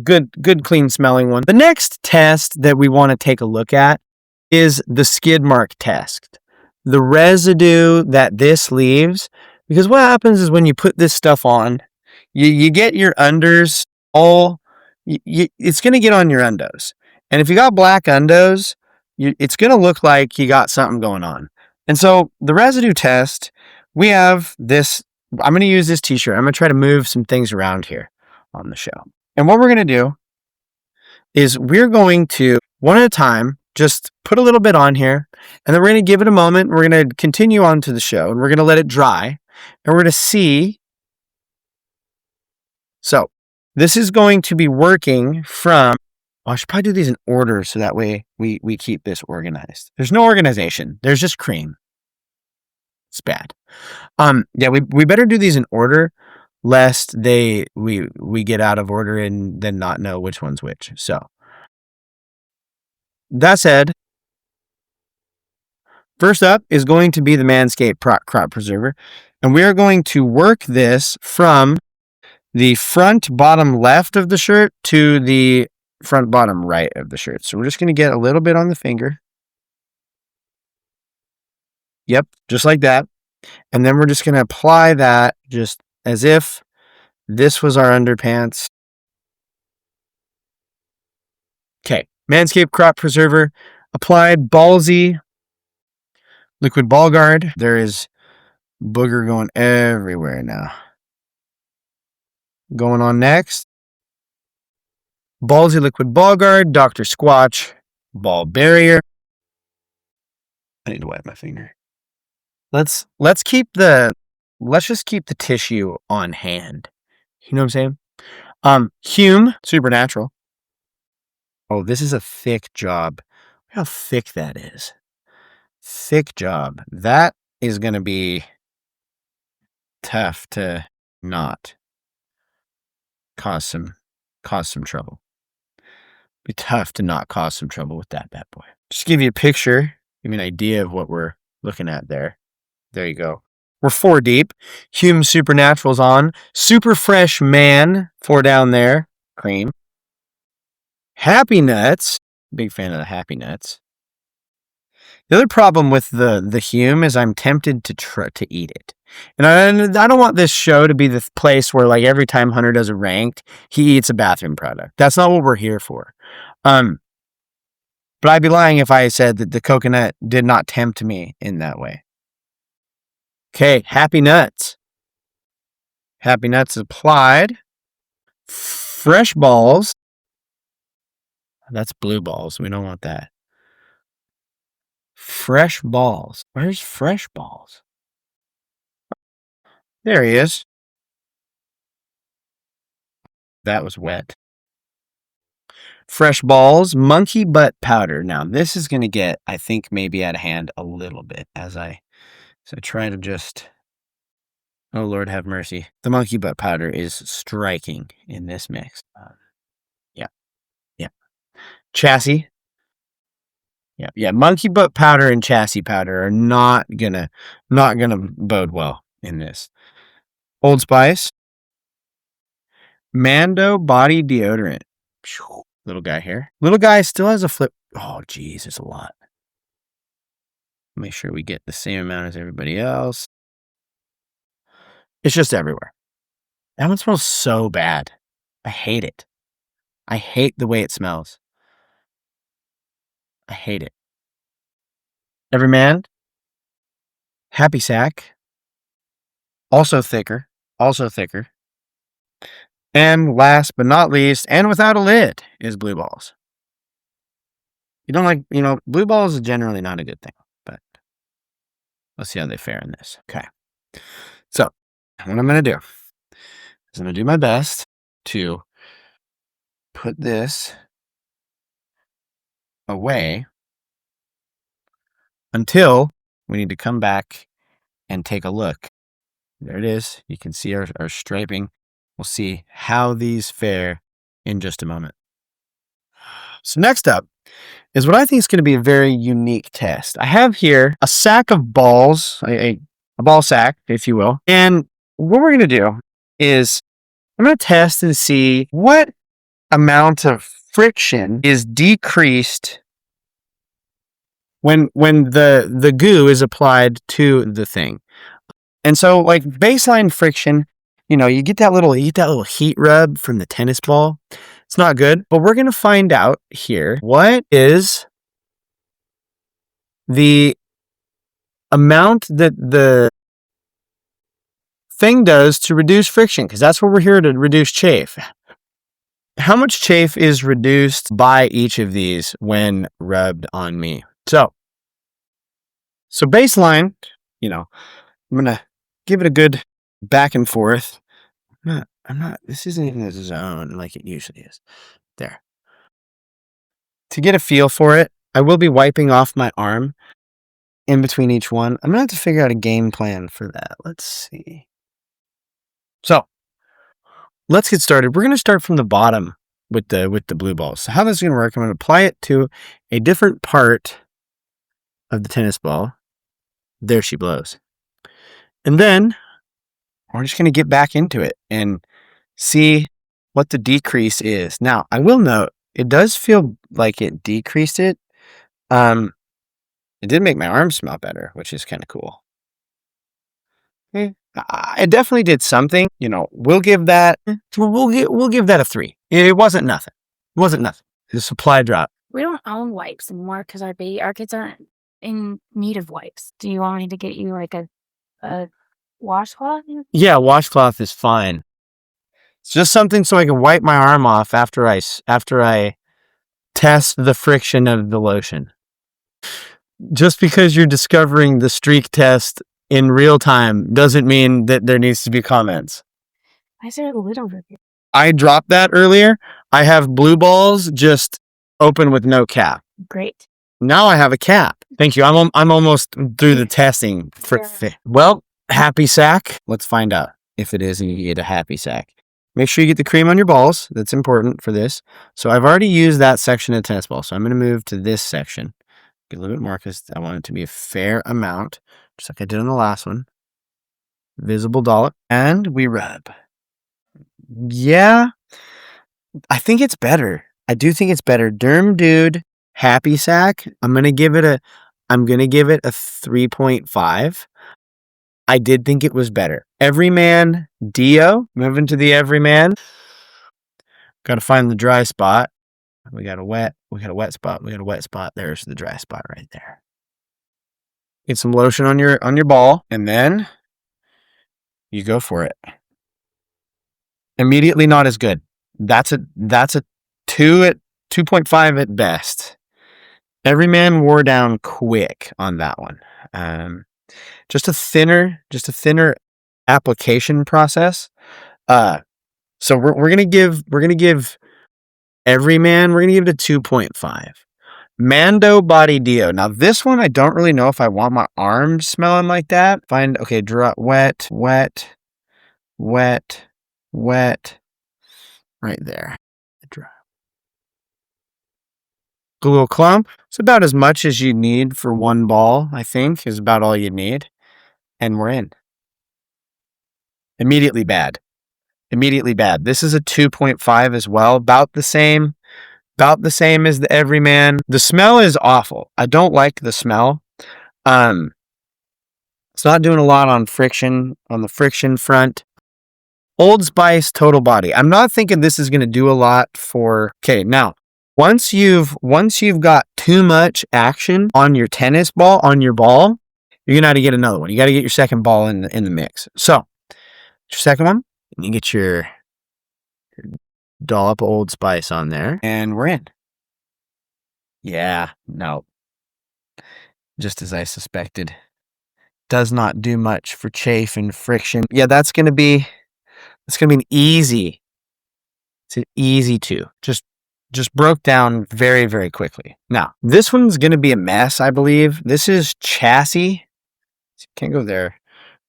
[SPEAKER 1] good clean smelling one. The next test that we want to take a look at is the skid mark test. The residue that this leaves, because what happens is when you put this stuff on, you get your unders all, it's going to get on your undos. And if you got black undos, it's going to look like you got something going on. And so the residue test, we have this, I'm going to use this t-shirt. I'm going to try to move some things around here on the show. And what we're going to do is we're going to, one at a time, just put a little bit on here, and then we're going to give it a moment. We're going to continue on to the show, and we're going to let it dry, and we're going to see. So this is going to be working from, I should probably do these in order so that way we keep this organized. There's no organization. There's just cream. It's bad. Yeah, we better do these in order lest we get out of order and then not know which one's which. So that said, first up is going to be the Manscaped Crop Preserver, and we are going to work this from the front bottom left of the shirt to the front bottom right of the shirt. So we're just going to get a little bit on the finger. Yep, just like that. And then we're just going to apply that just as if this was our underpants. Okay, Manscaped Crop Preserver applied. Ballsy Liquid Ball Guard. There is booger going everywhere now. Going on next. Ballsy Liquid Ball Guard, Dr. Squatch Ball Barrier. I need to wipe my finger. Let's just keep the tissue on hand. You know what I'm saying? Hume Supernatural. Oh, this is a thick job. Look how thick that is. Thick job. That is going to be tough to not cause some trouble. Be tough to not cause some trouble with that bad boy. Just give you a picture, give you an idea of what we're looking at there. There you go. We're 4 deep. Hume Supernatural's on. Super Fresh Man, 4 down there. Cream. Happy Nuts. Big fan of the Happy Nuts. The other problem with the Hume is I'm tempted to eat it. And I don't want this show to be the place where like every time Hunter does a ranked, he eats a bathroom product. That's not what we're here for. But I'd be lying if I said that the coconut did not tempt me in that way. Okay, Happy Nuts. Happy Nuts is applied. Fresh Balls. That's blue balls. We don't want that. Fresh Balls. Where's Fresh Balls? There he is. That was wet. Fresh Balls, Monkey Butt Powder. Now, this is going to get, I think, maybe out of hand a little bit as I try to just, oh, Lord have mercy. The Monkey Butt Powder is striking in this mix. Yeah. Chassis. Yeah. Monkey Butt Powder and Chassis Powder are not gonna bode well in this. Old Spice. Mando Body Deodorant. Little guy here. Little guy still has a flip. Oh, geez, it's a lot. Make sure we get the same amount as everybody else. It's just everywhere. That one smells so bad. I hate it. I hate the way it smells. I hate it. Every man. Happy Sack. Also thicker. Also thicker. And last but not least, and without a lid, is blue balls. You don't like, blue balls is generally not a good thing, but let's see how they fare in this. Okay. So, what I'm going to do is I'm going to do my best to put this away until we need to come back and take a look. There it is. You can see our striping. We'll see how these fare in just a moment. So next up is what I think is going to be a very unique test. I have here a sack of balls, a ball sack, if you will. And what we're going to do is I'm going to test and see what amount of friction is decreased when the goo is applied to the thing. And so like baseline friction, you get that little heat rub from the tennis ball. It's not good, but we're going to find out here what is the amount that the thing does to reduce friction, because that's what we're here to reduce chafe. How much chafe is reduced by each of these when rubbed on me? So baseline, I'm going to give it a good back and forth. This isn't even a zone like it usually is. There. To get a feel for it, I will be wiping off my arm in between each one. I'm going to have to figure out a game plan for that. Let's see. So, let's get started. We're going to start from the bottom with the blue balls. So how this is going to work, I'm going to apply it to a different part of the tennis ball. There she blows. And then we're just going to get back into it and see what the decrease is. Now, I will note, it does feel like it decreased it. It did make my arm smell better, which is kind of cool. Okay. It definitely did something. We'll give that a 3. It wasn't nothing. The supply drop.
[SPEAKER 2] We don't own wipes anymore because our kids aren't in need of wipes. Do you want me to get you like a washcloth?
[SPEAKER 1] Yeah, washcloth is fine. It's just something so I can wipe my arm off after I test the friction of the lotion. Just because you're discovering the streak test in real time doesn't mean that there needs to be comments.
[SPEAKER 2] I said a little bit.
[SPEAKER 1] I dropped that earlier. I have blue balls just open with no cap.
[SPEAKER 2] Great.
[SPEAKER 1] Now I have a cap. Thank you. I'm almost through the testing. Well, happy sack. Let's find out if it is and you get a happy sack. Make sure you get the cream on your balls. That's important for this. So I've already used that section of tennis ball. So I'm going to move to this section. Get a little bit more because I want it to be a fair amount, just like I did on the last one. Visible dollop. And we rub. Yeah, I think it's better. I do think it's better. Derm Dude Happy Sack. I'm gonna give it a 3.5. I did think it was better. Everyman Deo. Moving to the Everyman. Got to find the dry spot. We got a wet spot. There's the dry spot right there. Get some lotion on your ball, and then you go for it. Immediately not as good. That's a 2 at 2.5 at best. Everyman wore down quick on that one. Just a thinner application process. So we're gonna give Everyman, we're gonna give it a 2.5. Mando Body Deo. Now this one I don't really know if I want my arms smelling like that. Wet. Right there. Dry. A little clump. It's about as much as you need for one ball, I think, is about all you need. And we're in. Immediately bad. This is a 2.5 as well. About the same as the Everyman. The smell is awful. I don't like the smell. It's not doing a lot on the friction front. Old Spice Total Body. I'm not thinking this is going to do a lot for... Okay, now, once you've got too much action on your tennis ball, on your ball, you're going to have to get another one. You got to get your second ball in the mix. So, Second one, you get your dollop of Old Spice on there, and we're in. Yeah, no. Just as I suspected. Does not do much for chafe and friction. Yeah, that's gonna be an easy. It's an easy 2. Just broke down very, very quickly. Now, this one's gonna be a mess, I believe. This is chassis. Can't go there.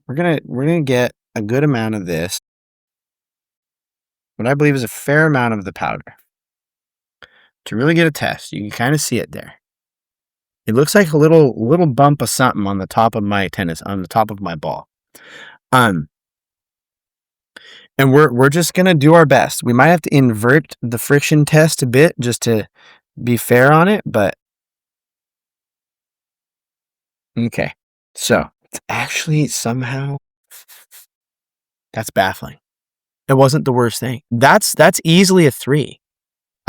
[SPEAKER 1] We're gonna get a good amount of this. What I believe is a fair amount of the powder. To really get a test, you can kind of see it there. It looks like a little bump of something on the top of my on the top of my ball. And we're just gonna do our best. We might have to invert the friction test a bit just to be fair on it, but okay. So it's actually somehow that's baffling. It wasn't the worst thing. That's easily a 3.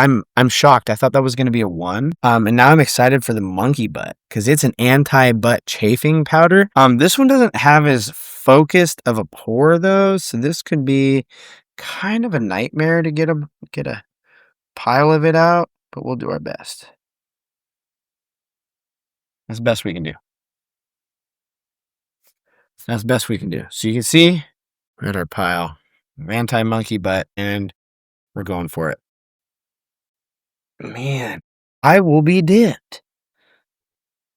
[SPEAKER 1] I'm shocked. I thought that was going to be a 1. And now I'm excited for the monkey butt because it's an anti-butt chafing powder. This one doesn't have as focused of a pour though, so this could be kind of a nightmare to get a pile of it out, but we'll do our best. That's the best we can do. That's the best we can do. So you can see we're at our pile of anti-monkey butt and we're going for it. Man, I will be dipped.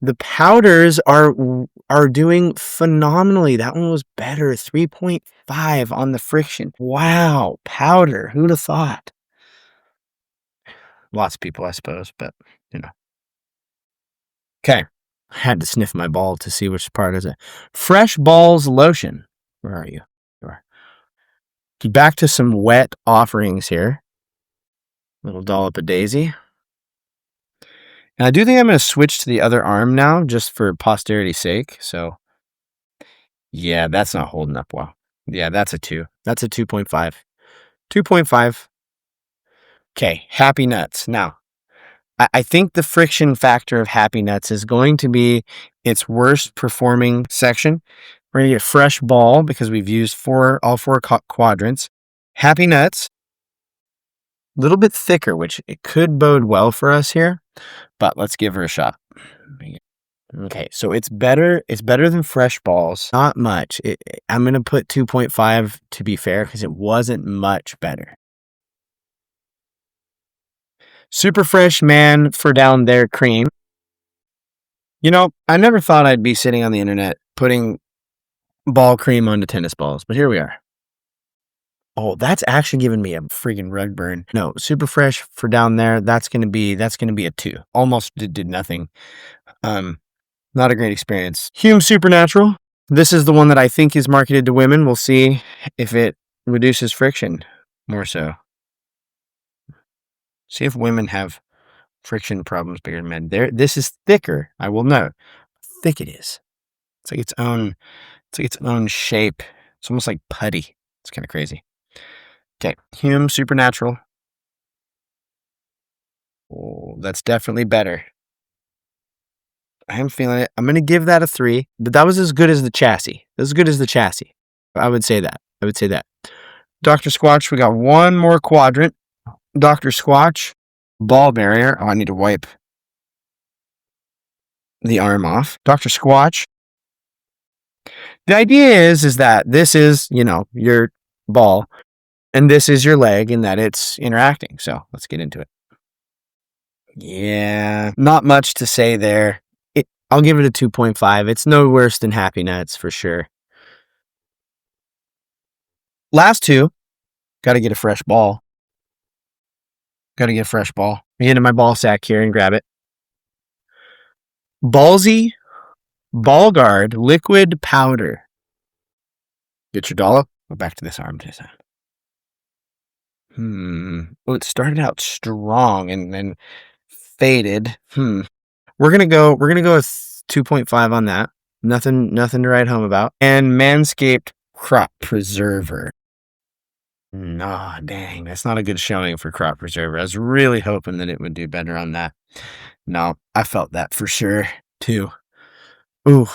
[SPEAKER 1] The powders are doing phenomenally. That one was better. 3.5 on the friction. Wow, powder. Who'd have thought? Lots of people, I suppose, but you know. Okay. I had to sniff my ball to see which part is it. Fresh Balls Lotion. Where are you? You are. Back to some wet offerings here. Little dollop of Daisy. And I do think I'm going to switch to the other arm now, just for posterity's sake. So, yeah, that's not holding up well. Yeah, that's a 2. That's a 2.5. 2.5. Okay, Happy Nuts. Now, I think the friction factor of Happy Nuts is going to be its worst performing section. We're going to get Fresh Ball because we've used all four quadrants. Happy Nuts, a little bit thicker, which it could bode well for us here, but let's give her a shot. Okay, so it's better. It's better than Fresh Balls. Not much. I'm going to put 2.5 to be fair because it wasn't much better. Super Fresh Man for Down There Cream. You know, I never thought I'd be sitting on the internet putting ball cream onto tennis balls, but here we are. Oh, that's actually giving me a freaking rug burn. No, Super Fresh for Down There. That's gonna be a 2. Almost did nothing. Not a great experience. Hume Supernatural. This is the one that I think is marketed to women. We'll see if it reduces friction more so. See if women have friction problems bigger than men. This is thicker. I will know. Thick it is. It's like its own shape. It's almost like putty. It's kind of crazy. Okay, Hume Supernatural. Oh, that's definitely better. I am feeling it. I'm going to give that a 3, but that was as good as the chassis. As good as the chassis. I would say that. Dr. Squatch, we got one more quadrant. Dr. Squatch, ball barrier. Oh, I need to wipe the arm off. Dr. Squatch. The idea is that this is, your ball, and this is your leg, and that it's interacting. So let's get into it. Yeah, not much to say there. I'll give it a 2.5. It's no worse than Happy Nuts for sure. Last 2, got to get a fresh ball. Get into my ball sack here and grab it. Ballsy Ball Guard Liquid Powder. Get your dollop. Go back to this arm this time. Well, it started out strong and then faded. We're gonna go with 2.5 on that. Nothing to write home about. And Manscaped Crop Preserver. Nah, dang, that's not a good showing for Crop Preserver. I was really hoping that it would do better on that. No, I felt that for sure too. Ooh.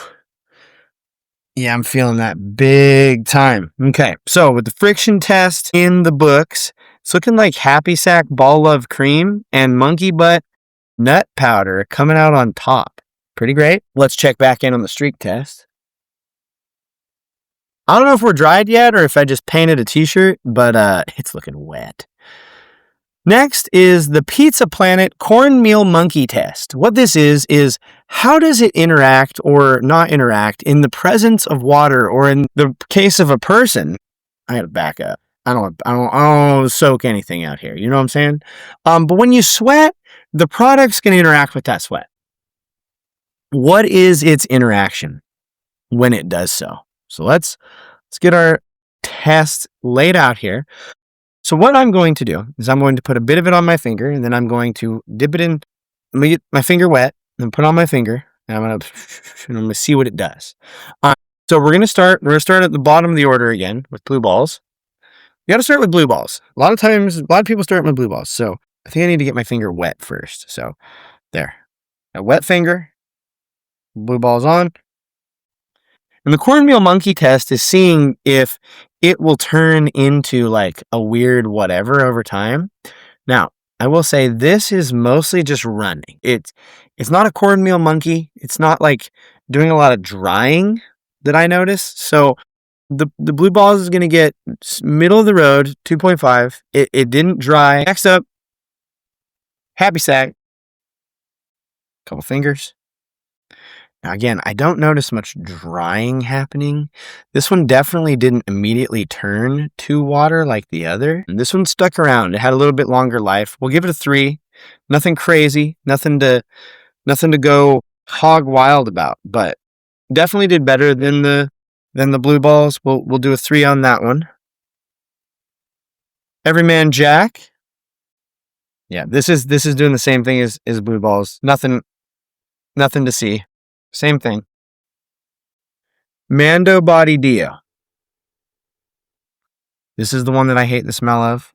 [SPEAKER 1] Yeah, I'm feeling that big time. Okay, so with the friction test in the books, it's looking like Happy Sack Ball Love Cream and Monkey Butt Nut Powder coming out on top. Pretty great. Let's check back in on the streak test. I don't know if we're dried yet or if I just painted a t-shirt, but it's looking wet. Next is the Pizza Planet Cornmeal Monkey Test. What this is how does it interact or not interact in the presence of water, or in the case of a person? I gotta back up. I don't soak anything out here. You know what I'm saying? But when you sweat, the product's gonna interact with that sweat. What is its interaction when it does so? So let's get our test laid out here. So what I'm going to do is I'm going to put a bit of it on my finger, and then I'm going to dip it in. I'm going to get my finger wet and put it on my finger, and I'm going to see what it does. So we're going to start at the bottom of the order again with blue balls. You got to start with blue balls. A lot of people start with blue balls. So I think I need to get my finger wet first. So there, a wet finger, blue balls on. And the cornmeal monkey test is seeing if it will turn into like a weird whatever over time. Now, I will say this is mostly just running. It's not a cornmeal monkey. It's not like doing a lot of drying that I notice. So the blue balls is going to get middle of the road, 2.5. It didn't dry. Next up, Happy Sack. Couple fingers. Now, again, I don't notice much drying happening. This one definitely didn't immediately turn to water like the other. And this one stuck around. It had a little bit longer life. We'll give it a 3. Nothing crazy. Nothing to go hog wild about. But definitely did better than the blue balls. We'll do a 3 on that one. Everyman Jack. Yeah, this is doing the same thing as blue balls. Nothing to see. Same thing. Mando Body Deo. This is the one that I hate the smell of.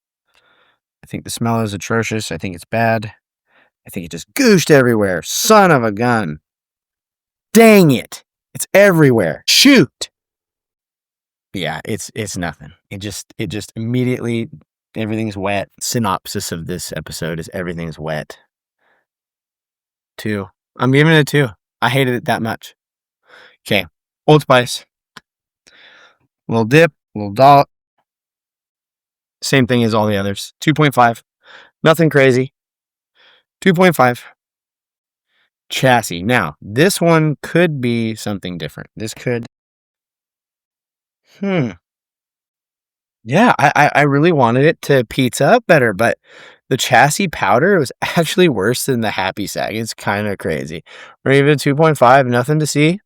[SPEAKER 1] I think the smell is atrocious. I think it's bad. I think it just gooshed everywhere. Son of a gun. Dang it. It's everywhere. Shoot. Yeah, it's nothing. It just immediately, everything's wet. Synopsis of this episode is everything's wet. 2. I'm giving it a 2. I hated it that much. Okay. Old Spice. Little dip, little dollop. Same thing as all the others. 2.5. Nothing crazy. 2.5. Chassis. Now, this one could be something different. This could... Yeah, I really wanted it to pizza up better, but the chassis powder was actually worse than the Happy Sack. It's kind of crazy. We're even 2.5. Nothing to see.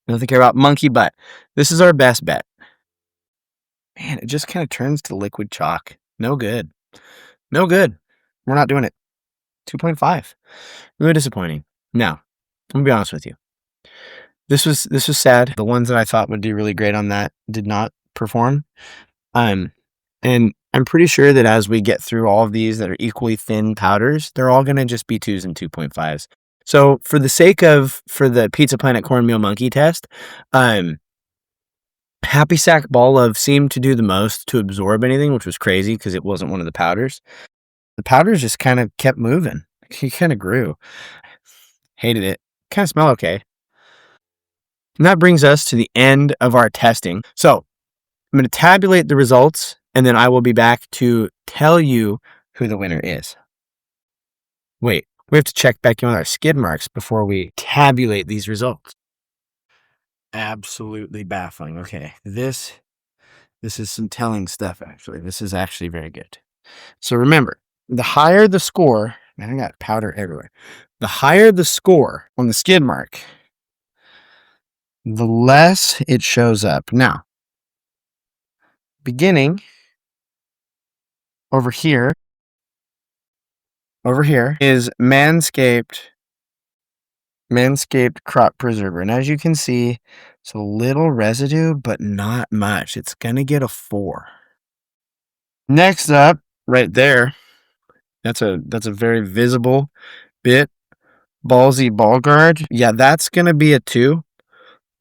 [SPEAKER 1] Nothing to care about. Monkey Butt. This is our best bet. Man, it just kind of turns to liquid chalk. No good. No good. We're not doing it. 2.5. Really disappointing. Now, I'm gonna be honest with you. This was sad. The ones that I thought would do really great on that did not perform. And I'm pretty sure that as we get through all of these that are equally thin powders, they're all gonna just be 2s and 2.5s. So for the sake of the Pizza Planet Cornmeal Monkey test, Happy Sack Ball Love seemed to do the most to absorb anything, which was crazy because it wasn't one of the powders. The powders just kind of kept moving. He kind of grew. Hated it. Kind of smell okay. And that brings us to the end of our testing. So I'm going to tabulate the results, and then I will be back to tell you who the winner is. Wait, we have to check back in with our skid marks before we tabulate these results. Absolutely baffling. Okay, this is some telling stuff, actually. This is actually very good. So remember, the higher the score, man, I got powder everywhere. The higher the score on the skid mark, the less it shows up. Now, beginning over here is Manscaped Crop Preserver. And as you can see, it's a little residue, but not much. It's going to get a 4. Next up, right there, that's a very visible bit. Ballsy Ball Guard. Yeah, that's going to be a 2.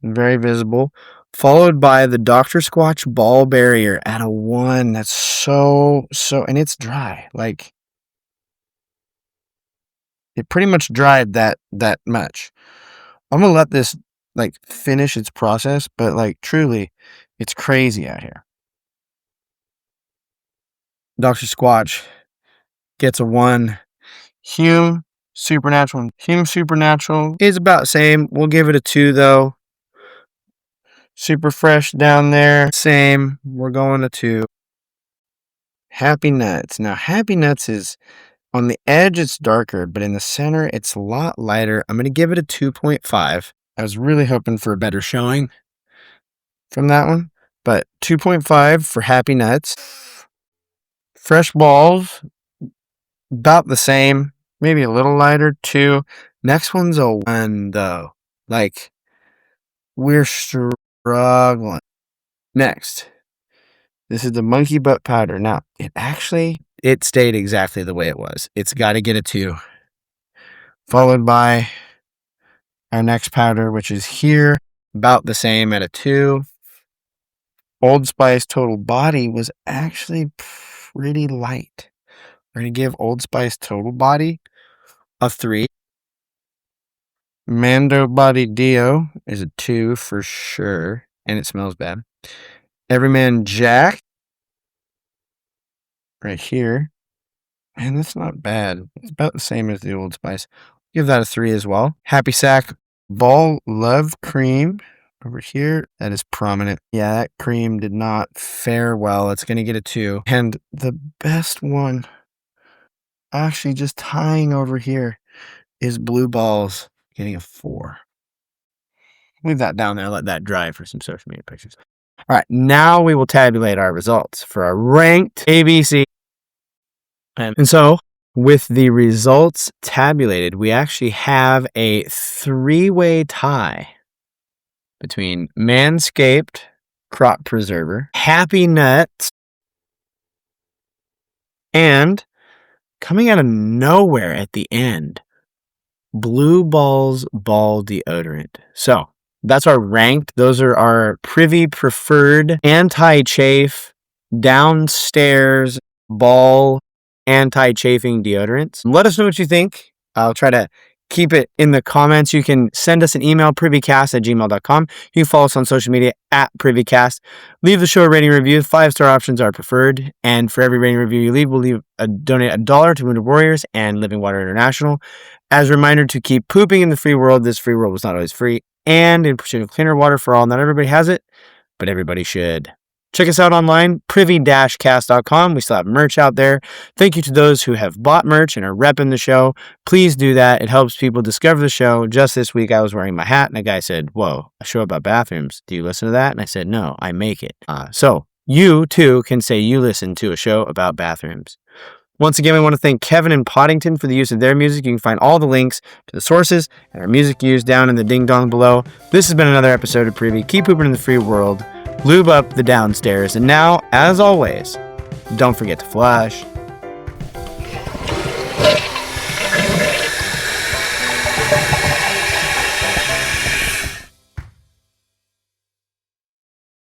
[SPEAKER 1] very visible, followed by the Dr. Squatch Ball Barrier at a 1. That's so, and it's dry. Like, it pretty much dried that much. I'm gonna let this like finish its process, but like truly, it's crazy out here. Dr. Squatch gets a 1. Hume Supernatural is about the same. We'll give it a 2 though. Super Fresh down there, same. We're going to 2. Happy Nuts. Now, Happy Nuts is on the edge, it's darker, but in the center, it's a lot lighter. I'm going to give it a 2.5. I was really hoping for a better showing from that one, but 2.5 for Happy Nuts. Fresh Balls, about the same, maybe a little lighter, 2. Next one's a 1, though. Like, we're struggling. Next, this is the Monkey Butt Powder. Now, it stayed exactly the way it was. It's got to get a 2. Followed by our next powder, which is here, about the same at a 2. Old Spice Total Body was actually pretty light. We're going to give Old Spice Total Body a 3. Mando Body Deo is a 2 for sure, and it smells bad. Everyman Jack, right here. Man, that's not bad. It's about the same as the Old Spice. Give that a 3 as well. Happy Sack Ball Love Cream over here. That is prominent. Yeah, that cream did not fare well. It's going to get a 2. And the best one, actually just tying over here, is Blue Balls, getting a 4. Leave that down there. Let that dry for some social media pictures. All right, now we will tabulate our results for our ranked ABC. And so, with the results tabulated, we actually have a 3-way tie between Manscaped Crop Preserver, Happy Nuts, and coming out of nowhere at the end, Blue Balls Ball Deodorant. So, that's our ranked. Those are our Privy preferred anti-chafe downstairs ball anti-chafing deodorants. Let us know what you think. I'll try to keep it in the comments. You can send us an email, privycast@gmail.com. You can follow us on social media @privycast. Leave the show a rating review. 5-star options are preferred. And for every rating review you leave, we'll donate $1 to Wounded Warriors and Living Water International. As a reminder to keep pooping in the free world. This free world was not always free. And in pursuit of cleaner water for all. Not everybody has it, but everybody should. Check us out online, privy-cast.com. We still have merch out there. Thank you to those who have bought merch and are repping the show. Please do that. It helps people discover the show. Just this week, I was wearing my hat, and a guy said, "Whoa, a show about bathrooms. Do you listen to that?" And I said, "No, I make it." So you, too, can say you listen to a show about bathrooms. Once again, we want to thank Kevin and Poddington for the use of their music. You can find all the links to the sources and our music used down in the ding-dong below. This has been another episode of Privy. Keep pooping in the free world. Lube up the downstairs. And now, as always, don't forget to flush.